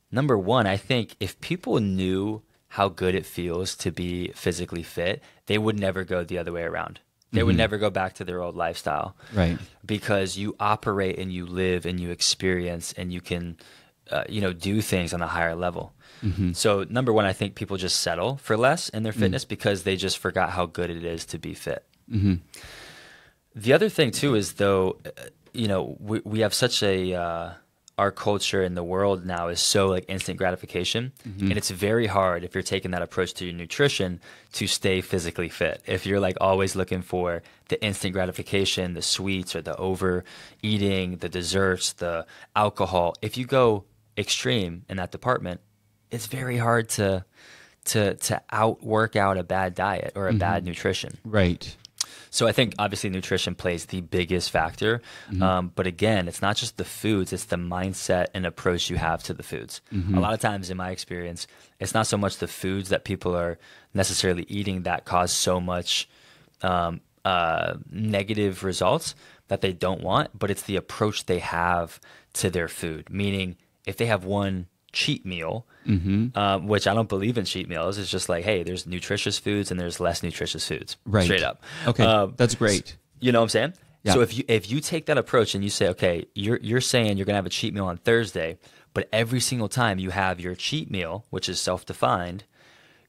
number one, I think if people knew how good it feels to be physically fit, they would never go the other way around. They would never go back to their old lifestyle. Right. Because you operate and you live and you experience and you can, do things on a higher level. So number one, I think people just settle for less in their fitness because they just forgot how good it is to be fit. The other thing too is, though, we have such a our culture in the world now is so like instant gratification, and it's very hard if you're taking that approach to your nutrition to stay physically fit. If you're like always looking for the instant gratification, the sweets or the overeating, the desserts, the alcohol, if you go extreme in that department, it's very hard to work out a bad diet or a bad nutrition. Right. So I think obviously nutrition plays the biggest factor. But again, it's not just the foods, it's the mindset and approach you have to the foods. A lot of times in my experience, it's not so much the foods that people are necessarily eating that cause so much negative results that they don't want, but it's the approach they have to their food. Meaning if they have one cheat meal, which I don't believe in cheat meals. It's just like, hey, there's nutritious foods and there's less nutritious foods. Right. Straight up. Okay. That's great. You know what I'm saying? Yeah. So if you take that approach and you say, okay, you're saying you're gonna have a cheat meal on Thursday, but every single time you have your cheat meal, which is self-defined,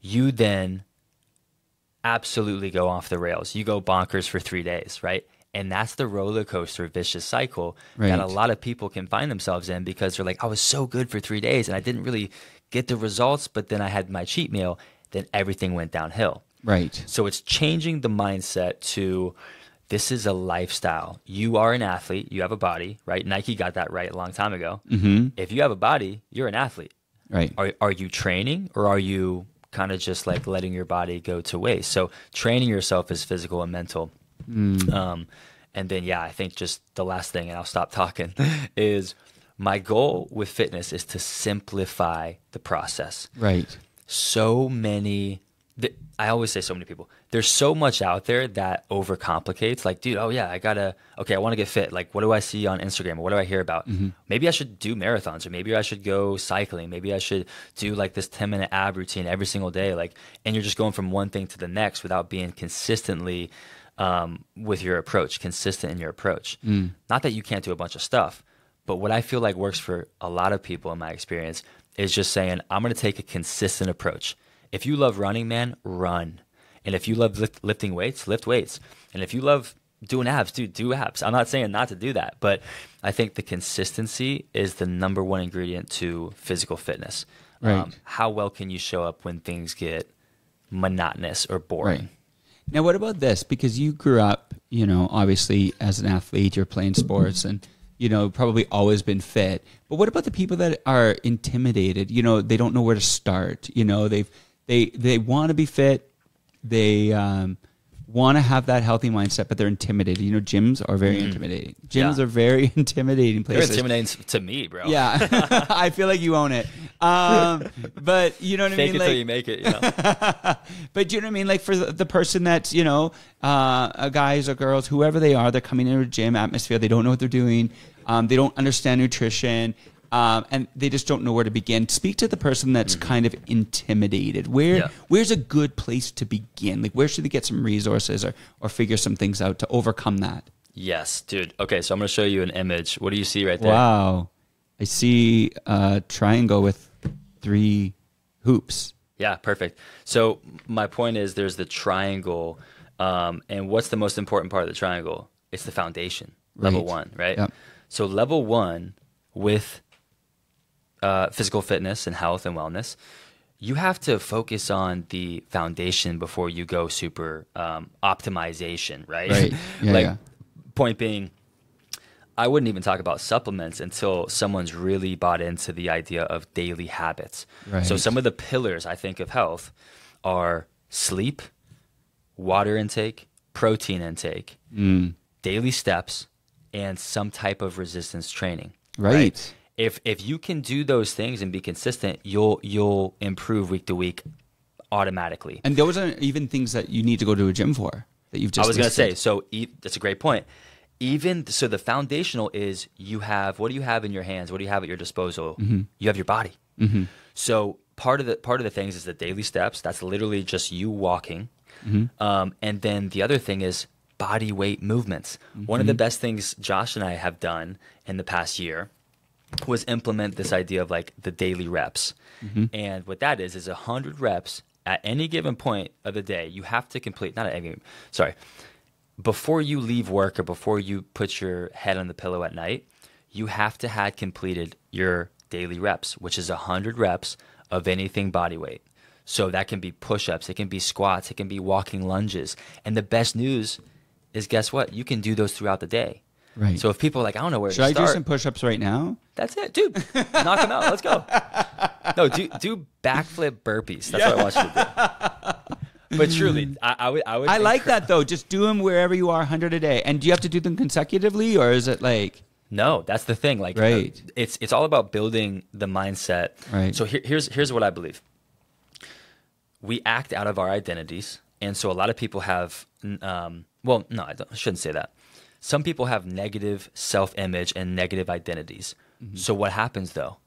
you then absolutely go off the rails. You go bonkers for 3 days, right? And that's the roller coaster vicious cycle that a lot of people can find themselves in, because they're like, I was so good for 3 days and I didn't really get the results, but then I had my cheat meal, then everything went downhill. Right. So it's changing the mindset to, this is a lifestyle. You are an athlete. You have a body, right? Nike got that right a long time ago. If you have a body, you're an athlete. Right. Are you training, or are you kind of just like letting your body go to waste? So training yourself is physical and mental. And then, I think just the last thing, and I'll stop talking, is my goal with fitness is to simplify the process. Right. I always say so many people, there's so much out there that overcomplicates. Like, dude, I want to get fit. Like, what do I see on Instagram, or what do I hear about? Maybe I should do marathons, or maybe I should go cycling. Maybe I should do like this 10-minute ab routine every single day. Like, and you're just going from one thing to the next without being consistently with your approach, consistent in your approach. Not that you can't do a bunch of stuff, but what I feel like works for a lot of people in my experience is just saying, I'm going to take a consistent approach. If you love running, man, run. And if you love lifting weights, lift weights. And if you love doing abs, dude, do abs. I'm not saying not to do that, but I think the consistency is the number one ingredient to physical fitness. Right. How well can you show up when things get monotonous or boring? Right. Now, what about this? Because you grew up, you know, obviously as an athlete, you're playing sports and, you know, probably always been fit. But what about the people that are intimidated? You know, they don't know where to start. You know, they want to be fit. They want to have that healthy mindset, but they're intimidated. You know, gyms are very intimidating. Gyms are very intimidating places. They're intimidating to me, bro. Yeah. I feel like you own it. But you know what I mean? Fake it till you make it, you know? But you know what I mean? Like for the person that's, you know, guys or girls, whoever they are, they're coming into a gym atmosphere. They don't know what they're doing. They don't understand nutrition. And they just don't know where to begin. Speak to the person that's kind of intimidated. Where's a good place to begin? Like, where should they get some resources or figure some things out to overcome that? Yes, dude. Okay, so I'm going to show you an image. What do you see right there? Wow. I see a triangle with 3 hoops. Yeah, perfect. So my point is there's the triangle. And what's the most important part of the triangle? It's the foundation, level 1, right? Yep. So level 1 with physical fitness and health and wellness, you have to focus on the foundation before you go super optimization, right? Right. Yeah, Point being, I wouldn't even talk about supplements until someone's really bought into the idea of daily habits. Right. So some of the pillars I think of health are sleep, water intake, protein intake, daily steps, and some type of resistance training. Right. If you can do those things and be consistent, you'll improve week to week automatically. And those are even things that you need to go to a gym for that you've just I was going to say, listed. so that's a great point. Even so, the foundational is what do you have in your hands? What do you have at your disposal? You have your body. So part of the things is the daily steps. That's literally just you walking. And then the other thing is body weight movements. One of the best things Josh and I have done in the past year was implement this idea of like the daily reps. And what that is 100 reps at any given point of the day. You have to complete, before you leave work or before you put your head on the pillow at night, you have to have completed your daily reps, which is 100 reps of anything body weight. So that can be push-ups, it can be squats, it can be walking lunges. And the best news is, guess what? You can do those throughout the day. Right. So if people are like, I don't know where to start. Should I do some push-ups right now? That's it, dude. Knock them out. Let's go. No, do backflip burpees. That's what I want you to do. But truly, I would. I like that though. Just do them wherever you are, 100 a day. And do you have to do them consecutively, or is it like? No, that's the thing. Like, right. It's all about building the mindset. Right. So here's what I believe. We act out of our identities, and so a lot of people have. Well, no, I shouldn't say that. Some people have negative self-image and negative identities. So what happens though?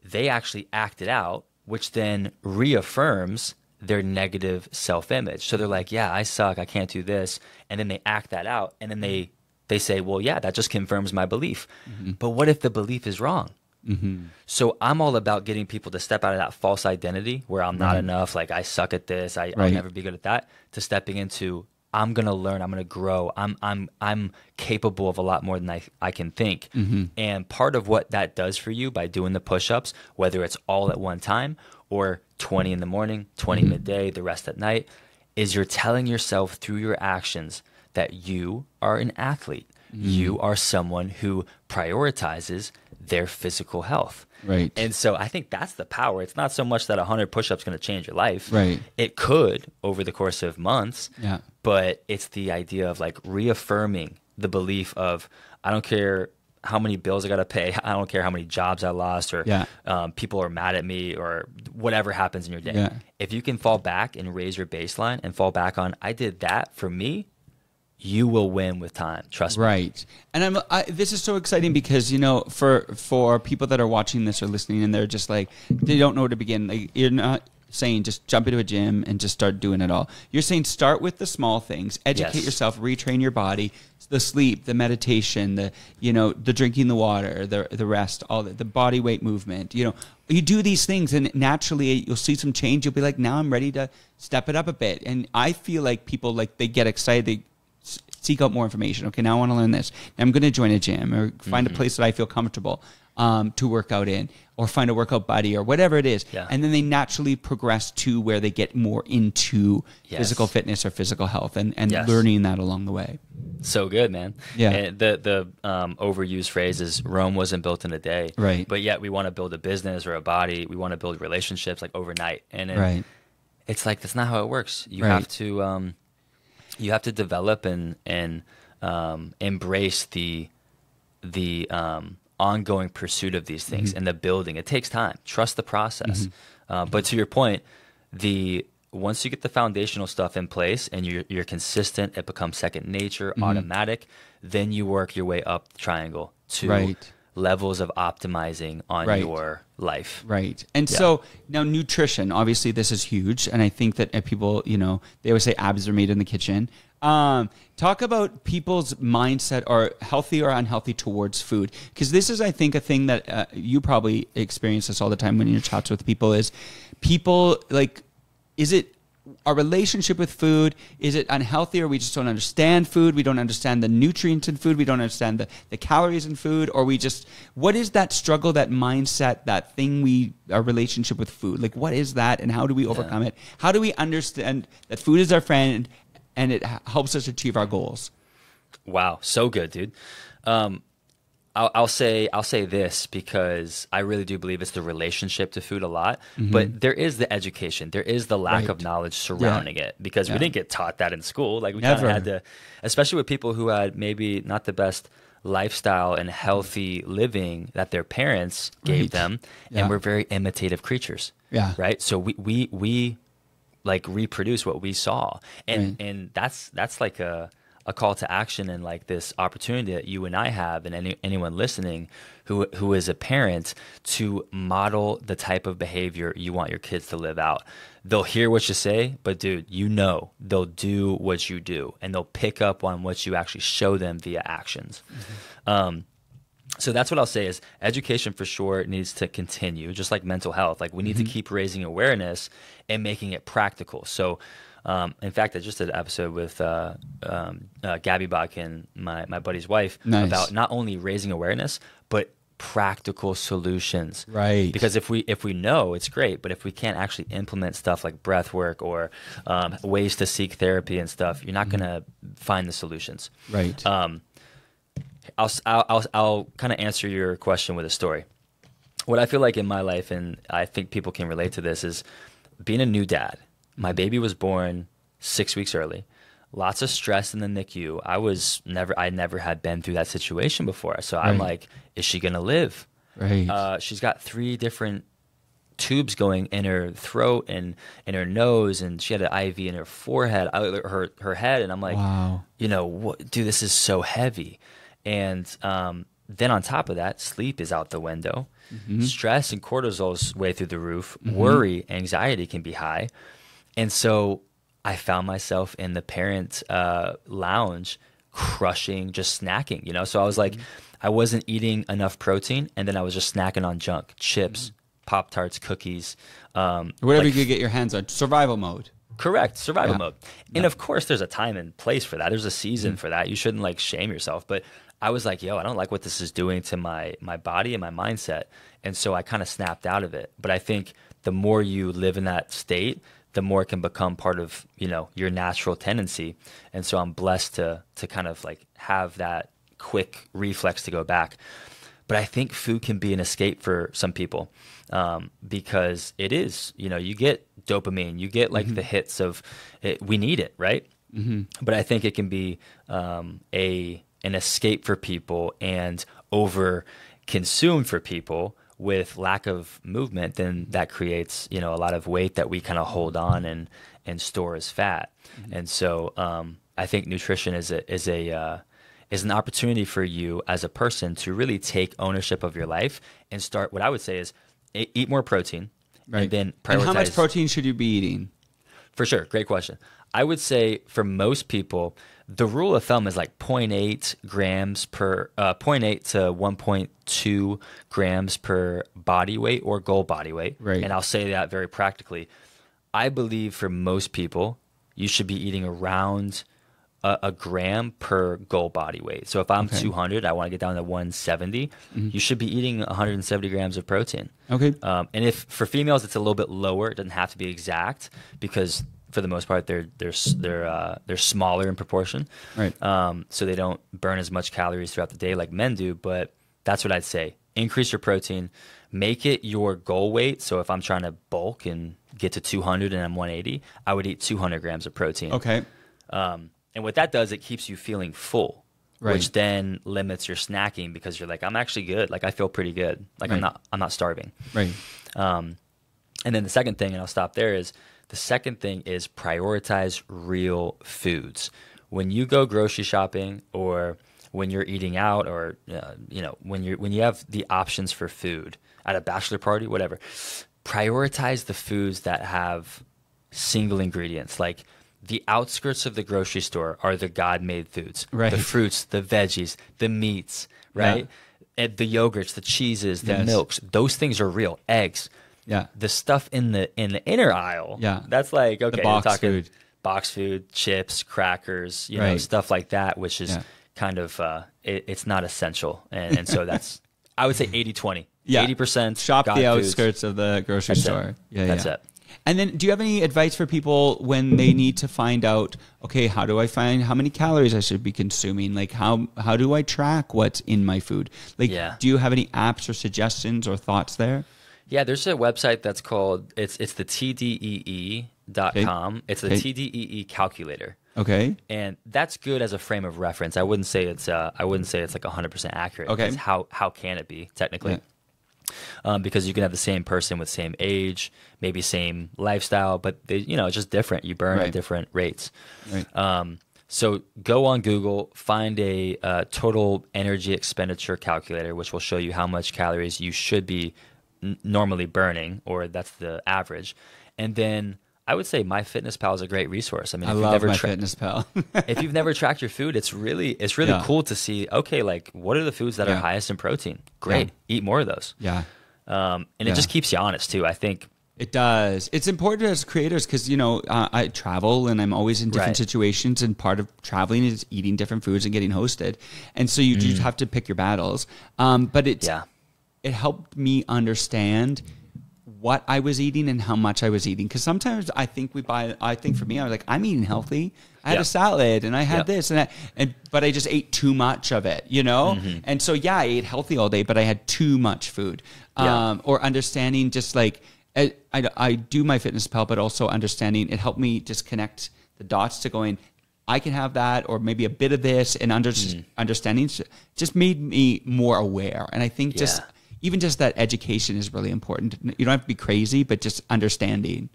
They actually act it out, which then reaffirms their negative self-image. So they're like, yeah, I suck, I can't do this. And then they act that out. And then they say, well, yeah, that just confirms my belief. But what if the belief is wrong? So I'm all about getting people to step out of that false identity where I'm not enough, like I suck at this, I'll never be good at that, to stepping into I'm going to learn, I'm going to grow, I'm capable of a lot more than I can think. And part of what that does for you by doing the push-ups, whether it's all at one time or 20 in the morning, 20 midday, the rest at night, is you're telling yourself through your actions that you are an athlete. You are someone who prioritizes their physical health. Right. And so I think that's the power. It's not so much that 100 push-ups going to change your life. Right. It could over the course of months. Yeah. But it's the idea of like reaffirming the belief of, I don't care how many bills I got to pay. I don't care how many jobs I lost or people are mad at me or whatever happens in your day. Yeah. If you can fall back and raise your baseline and fall back on, I did that for me, you will win with time. Trust me. Right. And this is so exciting because, you know, for people that are watching this or listening and they're just like, they don't know where to begin. Like, you're not saying just jump into a gym and just start doing it all. You're saying start with the small things, educate yourself, retrain your body, the sleep, the meditation, the drinking the water, the rest, all the body weight movement. You know, you do these things and naturally you'll see some change. You'll be like, now I'm ready to step it up a bit. And I feel like people, like, they get excited. seek out more information. Okay, now I want to learn this. Now I'm going to join a gym or find a place that I feel comfortable to work out in, or find a workout buddy or whatever it is. Yeah. And then they naturally progress to where they get more into physical fitness or physical health and learning that along the way. So good, man. Yeah. And the overused phrase is Rome wasn't built in a day. Right. But yet we want to build a business or a body. We want to build relationships like overnight. And it's like, that's not how it works. You have to develop and embrace the ongoing pursuit of these things and the building. It takes time. Trust the process. But to your point, once you get the foundational stuff in place and you're consistent, it becomes second nature, automatic. Then you work your way up the triangle to levels of optimizing on your life. Right. And so now nutrition, obviously this is huge. And I think that people, they always say abs are made in the kitchen. Talk about people's mindset, or healthy or unhealthy towards food. Because this is, I think, a thing that you probably experience this all the time when you chat with people, is people like, is it our relationship with food? Is it unhealthy, or we just don't understand food? We don't understand the nutrients in food. We don't understand the calories in food, or what is that struggle, that mindset, that thing our relationship with food? Like, what is that, and how do we overcome it? How do we understand that food is our friend and it helps us achieve our goals? Wow. So good, dude. I'll say this, because I really do believe it's the relationship to food a lot, but there is the education, there is the lack of knowledge surrounding it, because we didn't get taught that in school. Like, we kind of had to, especially with people who had maybe not the best lifestyle and healthy living that their parents gave them, and we're very imitative creatures. Right. So we like reproduce what we saw, and that's like a call to action, and like this opportunity that you and I have, and anyone listening who is a parent, to model the type of behavior you want your kids to live out. They'll hear what you say, but dude, they'll do what you do, and they'll pick up on what you actually show them via actions. So that's what I'll say is education for sure needs to continue, just like mental health. Like, we need to keep raising awareness and making it practical. So in fact, I just did an episode with Gabby Bakken, my buddy's wife, about not only raising awareness, but practical solutions. Right. Because if we know, it's great, but if we can't actually implement stuff like breath work or ways to seek therapy and stuff, you're not going to find the solutions. Right. I'll kind of answer your question with a story. What I feel like in my life, and I think people can relate to this, is being a new dad. My baby was born 6 weeks early. Lots of stress in the NICU. I never had been through that situation before. So I'm like, is she gonna live? Right. She's got 3 different tubes going in her throat and in her nose, and she had an IV in her forehead, her head, and I'm like, wow. Dude, this is so heavy. And then on top of that, sleep is out the window. Stress and cortisol's way through the roof. Worry, anxiety can be high. And so I found myself in the parent lounge crushing, just snacking, So I was like, I wasn't eating enough protein, and then I was just snacking on junk, chips, Pop-Tarts, cookies. Whatever you could get your hands on. Survival mode. Correct. Survival mode. And of course, there's a time and place for that. There's a season for that. You shouldn't shame yourself. But I was like, I don't like what this is doing to my body and my mindset. And so I kind of snapped out of it. But I think the more you live in that state, the more it can become part of, your natural tendency. And so I'm blessed to kind of have that quick reflex to go back. But I think food can be an escape for some people, because it is, you get dopamine, you get the hits of it. We need it, right? But I think it can be an escape for people and over consumed for people with lack of movement. Then that creates, a lot of weight that we kind of hold on and store as fat. And so I think nutrition is an opportunity for you as a person to really take ownership of your life and start. What I would say is eat more protein, and then prioritize. And how much protein should you be eating? For sure. Great question. I would say for most people, the rule of thumb is 0.8 grams per 0.8 to 1.2 grams per body weight or goal body weight. Right. And I'll say that very practically. I believe for most people, you should be eating around a gram per goal body weight. So if I'm 200, I want to get down to 170. You should be eating 170 grams of protein. Okay. And if for females it's a little bit lower, it doesn't have to be exact because for the most part they're smaller in proportion. Right. So they don't burn as much calories throughout the day like men do. But that's what I'd say. Increase your protein. Make it your goal weight. So if I'm trying to bulk and get to 200 and I'm 180, I would eat 200 grams of protein. Okay. And what that does, it keeps you feeling full, Right. which then limits your snacking because you're like, I'm actually good. Like I feel pretty good. Like Right. I'm not starving. Right. And then the second thing, and I'll stop there, is prioritize real foods. When you go grocery shopping or when you're eating out or when you have the options for food at a bachelor party, whatever, prioritize the foods that have single ingredients. Like the outskirts of the grocery store are the God-made foods, Right. the fruits, the veggies, the meats, right? And the yogurts, the cheeses, the milks. Those things are real. Eggs. Yeah. The stuff in the inner aisle. Yeah. That's like, okay, The box we're talking food. box food, chips, crackers, you know, Right. stuff like that, which is kind of it's not essential. And so that's I would say 80-20. Yeah. 80% Shop God the foods. outskirts of the grocery That's store. it. Yeah, That's yeah. it. And then do you have any advice for people when they need to find out, okay, how do I find how many calories I should be consuming? Like how do I track what's in my food? Like do you have any apps or suggestions or thoughts there? Yeah, there's a website that's called it's the TDEE.com. It's the TDEE calculator. Okay. And that's good as a frame of reference. I wouldn't say it's like 100% accurate. Okay. Because how can it be technically? Because you can have the same person with same age, maybe same lifestyle, but they, it's just different. You burn at different rates. Right. So go on Google, find a total energy expenditure calculator, which will show you how much calories you should be normally burning, or that's the average. And then I would say MyFitnessPal is a great resource. I mean, I love MyFitnessPal. if you've never tracked your food, it's really cool to see, okay, like what are the foods that are highest in protein? Great. Eat more of those. Yeah. And it just keeps you honest too, I think. It does. It's important as creators because, I travel and I'm always in different situations, and part of traveling is eating different foods and getting hosted. And so you do have to pick your battles. But it helped me understand what I was eating and how much I was eating. Because sometimes I think for me, I was like, I'm eating healthy. I had a salad and I had this but I just ate too much of it, And so, I ate healthy all day, but I had too much food. Or understanding just like, I do MyFitnessPal, but also understanding it helped me just connect the dots to going, I can have that, or maybe a bit of this, and understanding just made me more aware. And I think even just that education is really important. You don't have to be crazy, but just understanding.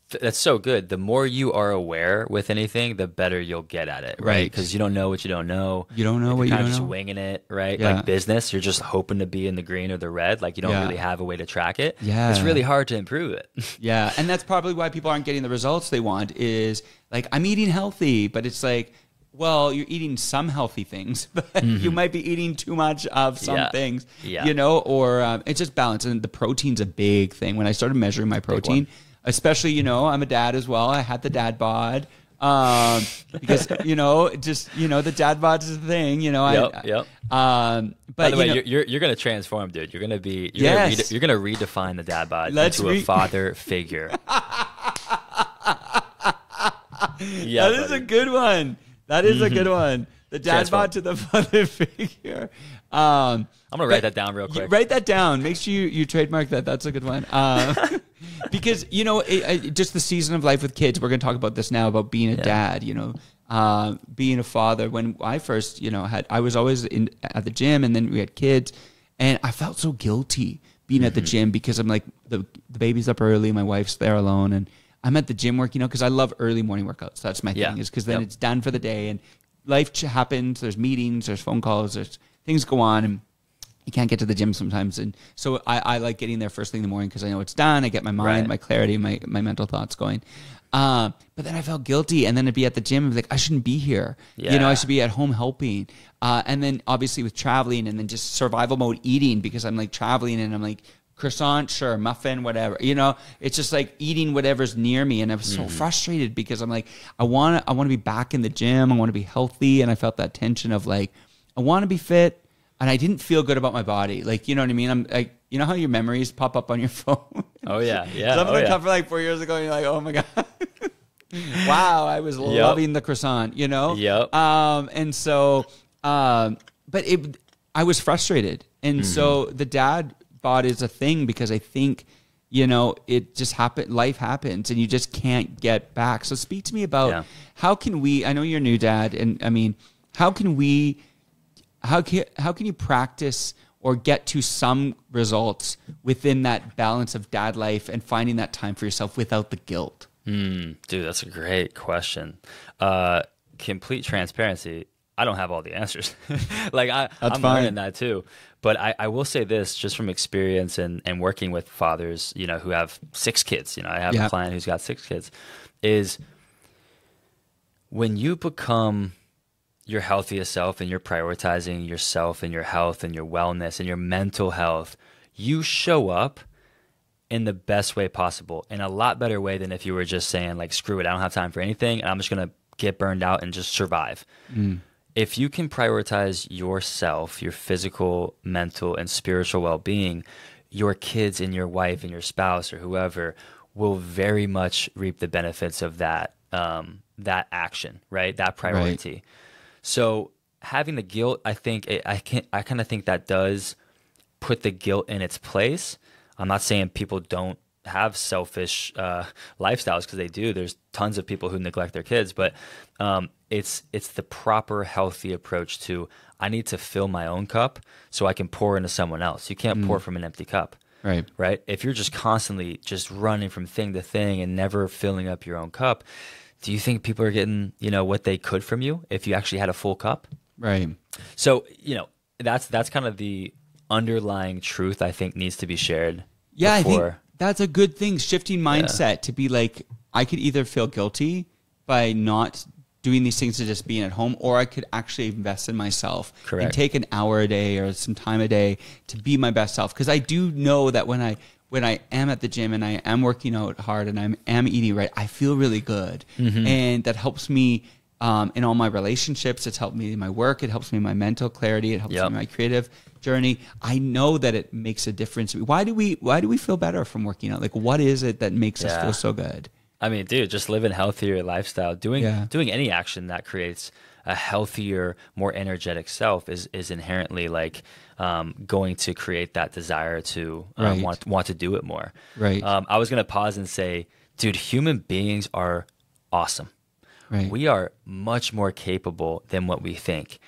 That's so good. The more you are aware with anything, the better you'll get at it, right? Because you don't know what you don't know. You don't know what you don't know. You're kind of just winging it, right? Yeah. Like business, you're just hoping to be in the green or the red. Like you don't really have a way to track it. Yeah. It's really hard to improve it. Yeah. And that's probably why people aren't getting the results they want is like, I'm eating healthy, but it's like, well, you're eating some healthy things, but you might be eating too much of some things, or it's just balance. And the protein's a big thing. When I started measuring my protein, especially, I'm a dad as well. I had the dad bod because, the dad bod is a thing, Yep. But by the way, you're going to transform, dude. You're going to be, you're going to redefine the dad bod into a father figure. That is a good one. That is a good one. The dad bod to the father figure. I'm going to write that down real quick. Write that down. Make sure you trademark that. That's a good one. Because, just the season of life with kids, we're going to talk about this now, about being a dad, being a father. When I first, I was always at the gym, and then we had kids, and I felt so guilty being at the gym because I'm like, the baby's up early, my wife's there alone, and I'm at the gym working, because I love early morning workouts. That's my thing, is because then it's done for the day, and life happens. There's meetings, there's phone calls, there's things go on, and you can't get to the gym sometimes. And so I like getting there first thing in the morning because I know it's done. I get my mind, my clarity, my mental thoughts going. But then I felt guilty, and then I'd be at the gym and be like, I shouldn't be here. I should be at home helping. And then obviously with traveling, and then just survival mode eating, because I'm like traveling and I'm like croissant, sure, muffin, whatever. You know, it's just like eating whatever's near me. And I was so frustrated because I'm like, I want to be back in the gym. I want to be healthy. And I felt that tension of like, I want to be fit. And I didn't feel good about my body. Like, you know what I mean? I'm like, you know how your memories pop up on your phone? Oh, yeah. Yeah. Some of them come from like 4 years ago. And you're like, oh my God. Wow. I was loving the croissant, you know? Yep. And so, but I was frustrated. And so the dad bod is a thing because I think, you know, it just happened. Life happens and you just can't get back. So speak to me about how can we, I know you're a new dad. And I mean, how can you practice or get to some results within that balance of dad life and finding that time for yourself without the guilt? Dude, that's a great question. Complete transparency. I don't have all the answers. Like I'm learning that too. But I will say this just from experience and working with fathers, you know, who have 6 kids, you know, I have a client who's got 6 kids, is when you become your healthiest self and you're prioritizing yourself and your health and your wellness and your mental health, you show up in the best way possible, in a lot better way than if you were just saying like, screw it, I don't have time for anything and I'm just going to get burned out and just survive. If you can prioritize yourself, your physical, mental, and spiritual well-being, your kids and your wife and your spouse or whoever will very much reap the benefits of that action, right? That priority. Right. So having the guilt, I think I kind of think that does put the guilt in its place. I'm not saying people don't have selfish lifestyles, because they do. There's tons of people who neglect their kids, but it's the proper healthy approach to, I need to fill my own cup so I can pour into someone else. You can't pour from an empty cup. Right. If you're just constantly just running from thing to thing and never filling up your own cup, do you think people are getting, you know, what they could from you if you actually had a full cup? Right. So, you know, that's kind of the underlying truth I think needs to be shared. Yeah, I think that's a good thing. Shifting mindset to be like, I could either feel guilty by not doing these things to just being at home, or I could actually invest in myself and take an hour a day or some time a day to be my best self. Because I do know that when I am at the gym and I am working out hard and I am eating right, I feel really good. And that helps me in all my relationships. It's helped me in my work. It helps me in my mental clarity. It helps me in my creative journey. I know that it makes a difference. Why do we feel better from working out? Like, what is it that makes us feel so good? I mean, dude, just living a healthier lifestyle, doing any action that creates a healthier, more energetic self is inherently like going to create that desire to want to do it more. I was going to pause and say, dude, human beings are awesome. We are much more capable than what we think.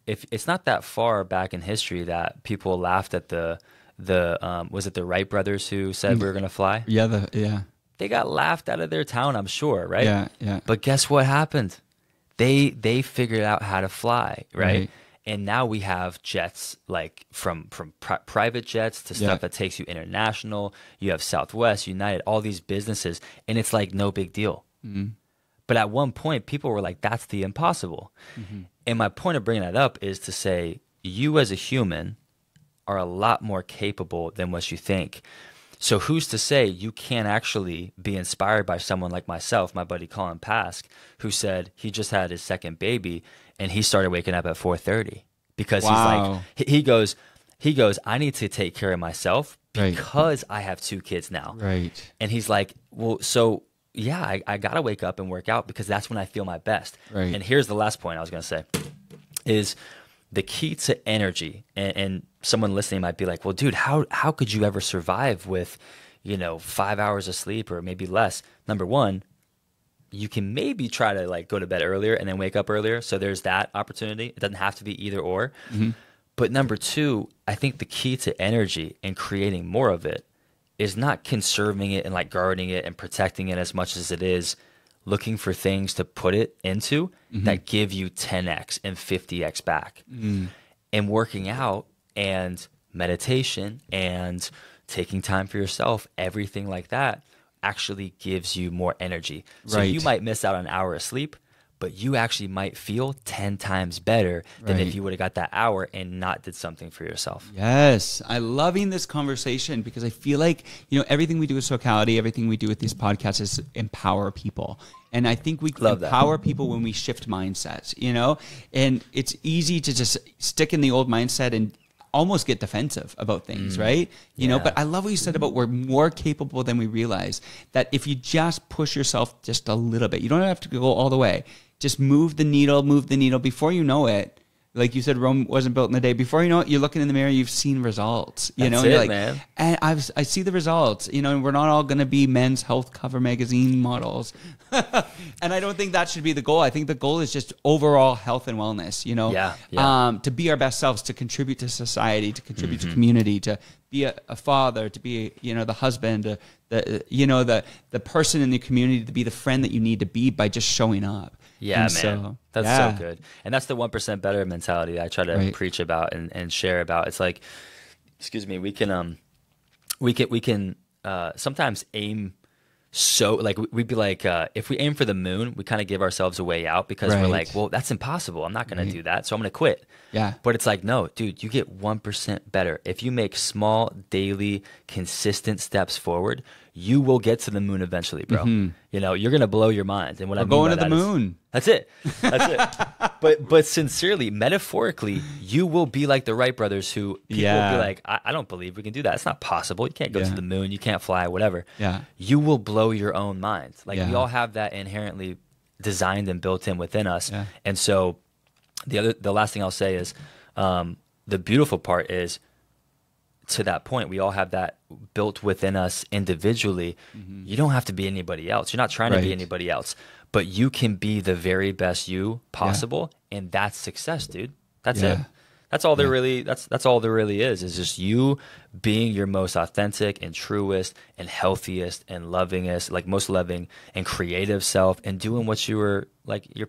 If it's not that far back in history that people laughed at the was it the Wright brothers who said we were going to fly? They got laughed out of their town, I'm sure, right? But guess what happened? They figured out how to fly, right? And now we have jets, like from private jets to stuff that takes you international. You have Southwest, United, all these businesses, and it's like no big deal. But at one point, people were like, that's the impossible. And my point of bringing that up is to say, you as a human are a lot more capable than what you think. So who's to say you can't actually be inspired by someone like myself, my buddy Colin Pask, who said he just had his second baby and he started waking up at 4:30 because he's like, he goes, I need to take care of myself because I have 2 kids now. And he's like, well, so yeah, I got to wake up and work out because that's when I feel my best. And here's the last point I was going to say is the key to energy. And someone listening might be like, well, dude, how could you ever survive with, 5 hours of sleep or maybe less? Number one, you can maybe try to like go to bed earlier and then wake up earlier. So there's that opportunity. It doesn't have to be either or. But number two, I think the key to energy and creating more of it is not conserving it and like guarding it and protecting it as much as it is looking for things to put it into that give you 10x and 50x back. And working out and meditation and taking time for yourself, everything like that actually gives you more energy. So you might miss out on an hour of sleep, but you actually might feel 10 times better than if you would have got that hour and not did something for yourself. Yes. I'm loving this conversation because I feel like, you know, everything we do with Socality, everything we do with these podcasts is empower people. And I think we empower people when we shift mindsets, you know, and it's easy to just stick in the old mindset and almost get defensive about things, right? You know, but I love what you said about we're more capable than we realize, that if you just push yourself just a little bit, you don't have to go all the way. Just move the needle before you know it. Like you said, Rome wasn't built in a day. Before you know it, you're looking in the mirror, you've seen results. You know, you're like, man. And I see the results. You know, and we're not all going to be Men's Health cover magazine models. And I don't think that should be the goal. I think the goal is just overall health and wellness. You know, to be our best selves, to contribute to society, to contribute to community, to be a father, to be, you know, the husband, the person in the community, to be the friend that you need to be by just showing up. Yeah, and man. That's so good. And that's the 1% better mentality I try to preach about and share about. It's like, excuse me, we can sometimes aim so, like, we'd be like, if we aim for the moon, we kind of give ourselves a way out because we're like, well, that's impossible. I'm not going to do that. So I'm going to quit. Yeah. But it's like, no, dude, you get 1% better. If you make small, daily, consistent steps forward, you will get to the moon eventually, bro. You know, you're going to blow your mind. And what I mean going by to the moon. That's it. That's it. But sincerely, metaphorically, you will be like the Wright brothers who people will be like, I don't believe we can do that. It's not possible. You can't go to the moon. You can't fly, whatever. Yeah. You will blow your own mind. Like we all have that inherently designed and built in within us. Yeah. And so the last thing I'll say is the beautiful part is, to that point, we all have that built within us individually. You don't have to be anybody else. You're not trying to be anybody else, but you can be the very best you possible. And that's success, dude. That's it. That's all there really, that's all there really is just you being your most authentic and truest and healthiest and lovingest, like most loving and creative self, and doing what you're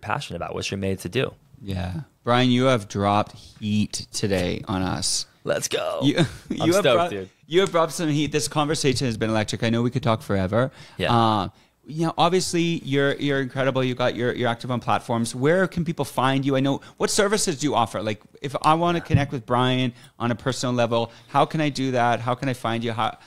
passionate about, what you're made to do. Yeah. Brian, you have dropped heat today on us. Let's go. I'm stoked, dude. You have brought some heat. This conversation has been electric. I know we could talk forever. Yeah. You know, obviously you're incredible. You're active on platforms. Where can people find you? I know, what services do you offer? Like, if I want to connect with Brian on a personal level, how can I do that? How can I find you? How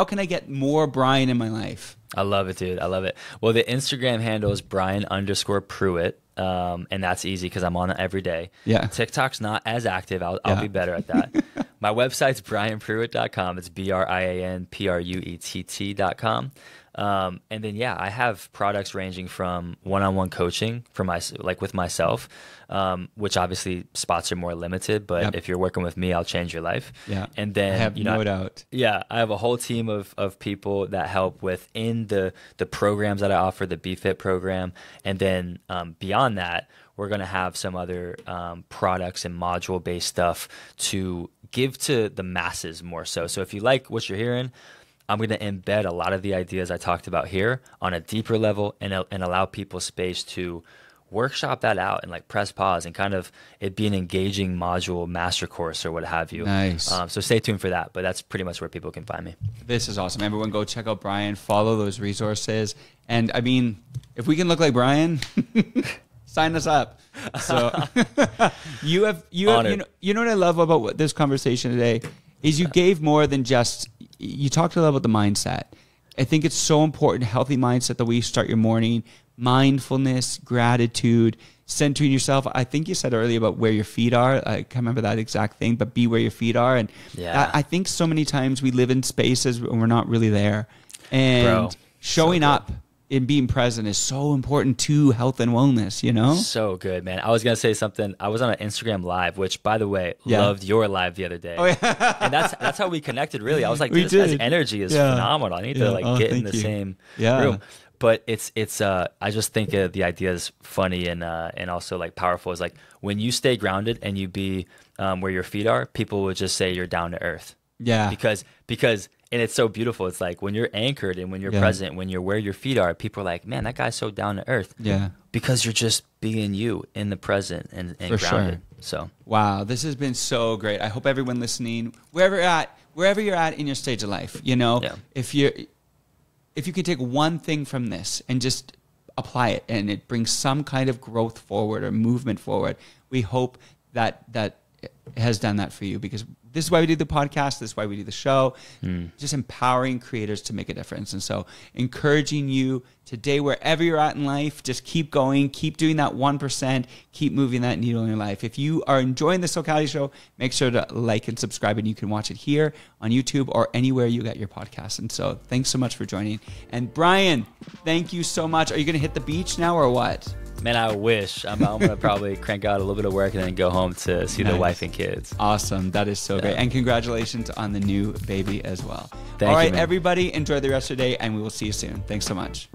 can I get more Brian in my life? I love it, dude. I love it. Well, the Instagram handle is Brian_Pruett. And that's easy because I'm on it every day. Yeah. TikTok's not as active. I'll be better at that. My website's brianpruett.com. It's BrianPruett.com. And then, I have products ranging from one-on-one coaching for with myself, which obviously spots are more limited, but if you're working with me, I'll change your life. Yeah. And then, I have no doubt. Yeah. I have a whole team of people that help within the programs that I offer, the BFIT program. And then, beyond that, we're going to have some other products and module-based stuff to give to the masses more so. So if you like what you're hearing, I'm going to embed a lot of the ideas I talked about here on a deeper level and allow people space to workshop that out and like press pause and kind of it be an engaging module master course or what have you. Nice. So stay tuned for that, but that's pretty much where people can find me. This is awesome. Everyone go check out Brian, follow those resources. And I mean, if we can look like Brian, sign us up. So you know what I love about this conversation today is you gave more than just, you talked a lot about the mindset. I think it's so important, healthy mindset, the way you start your morning, mindfulness, gratitude, centering yourself. I think you said earlier about where your feet are. I can't remember that exact thing, but be where your feet are. And I think so many times we live in spaces and we're not really there. And showing up and being present is so important to health and wellness, you know? So good, man. I was going to say something. I was on an Instagram live, which, by the way, loved your live the other day. Oh, yeah. And that's how we connected, really. I was like, this guy's energy is phenomenal. I need to get in the same room. But it's I just think the idea is funny and also like powerful. Is like when you stay grounded and you be where your feet are, people will just say you're down to earth. Yeah. Because and it's so beautiful. It's like when you're anchored and when you're present, when you're where your feet are, people are like, man, that guy's so down to earth. Yeah. Because you're just being you in the present and grounded. Sure. So wow, this has been so great. I hope everyone listening, wherever you're at in your stage of life, you know, if you could take one thing from this and just apply it and it brings some kind of growth forward or movement forward, we hope that has done that for you, because this is why we do the podcast. This is why we do the show, just empowering creators to make a difference. And so encouraging you today, wherever you're at in life, just keep going, keep doing that 1%, keep moving that needle in your life. If you are enjoying the Socality Show, make sure to like and subscribe, and you can watch it here on YouTube or anywhere you get your podcast. And so thanks so much for joining. And Brian, thank you so much. Are you going to hit the beach now or what? Man, I wish. I'm going to probably crank out a little bit of work and then go home to see the wife and kids. Awesome. That is so great. And congratulations on the new baby as well. Thank you, All right, man. everybody, enjoy the rest of your day, and we will see you soon. Thanks so much.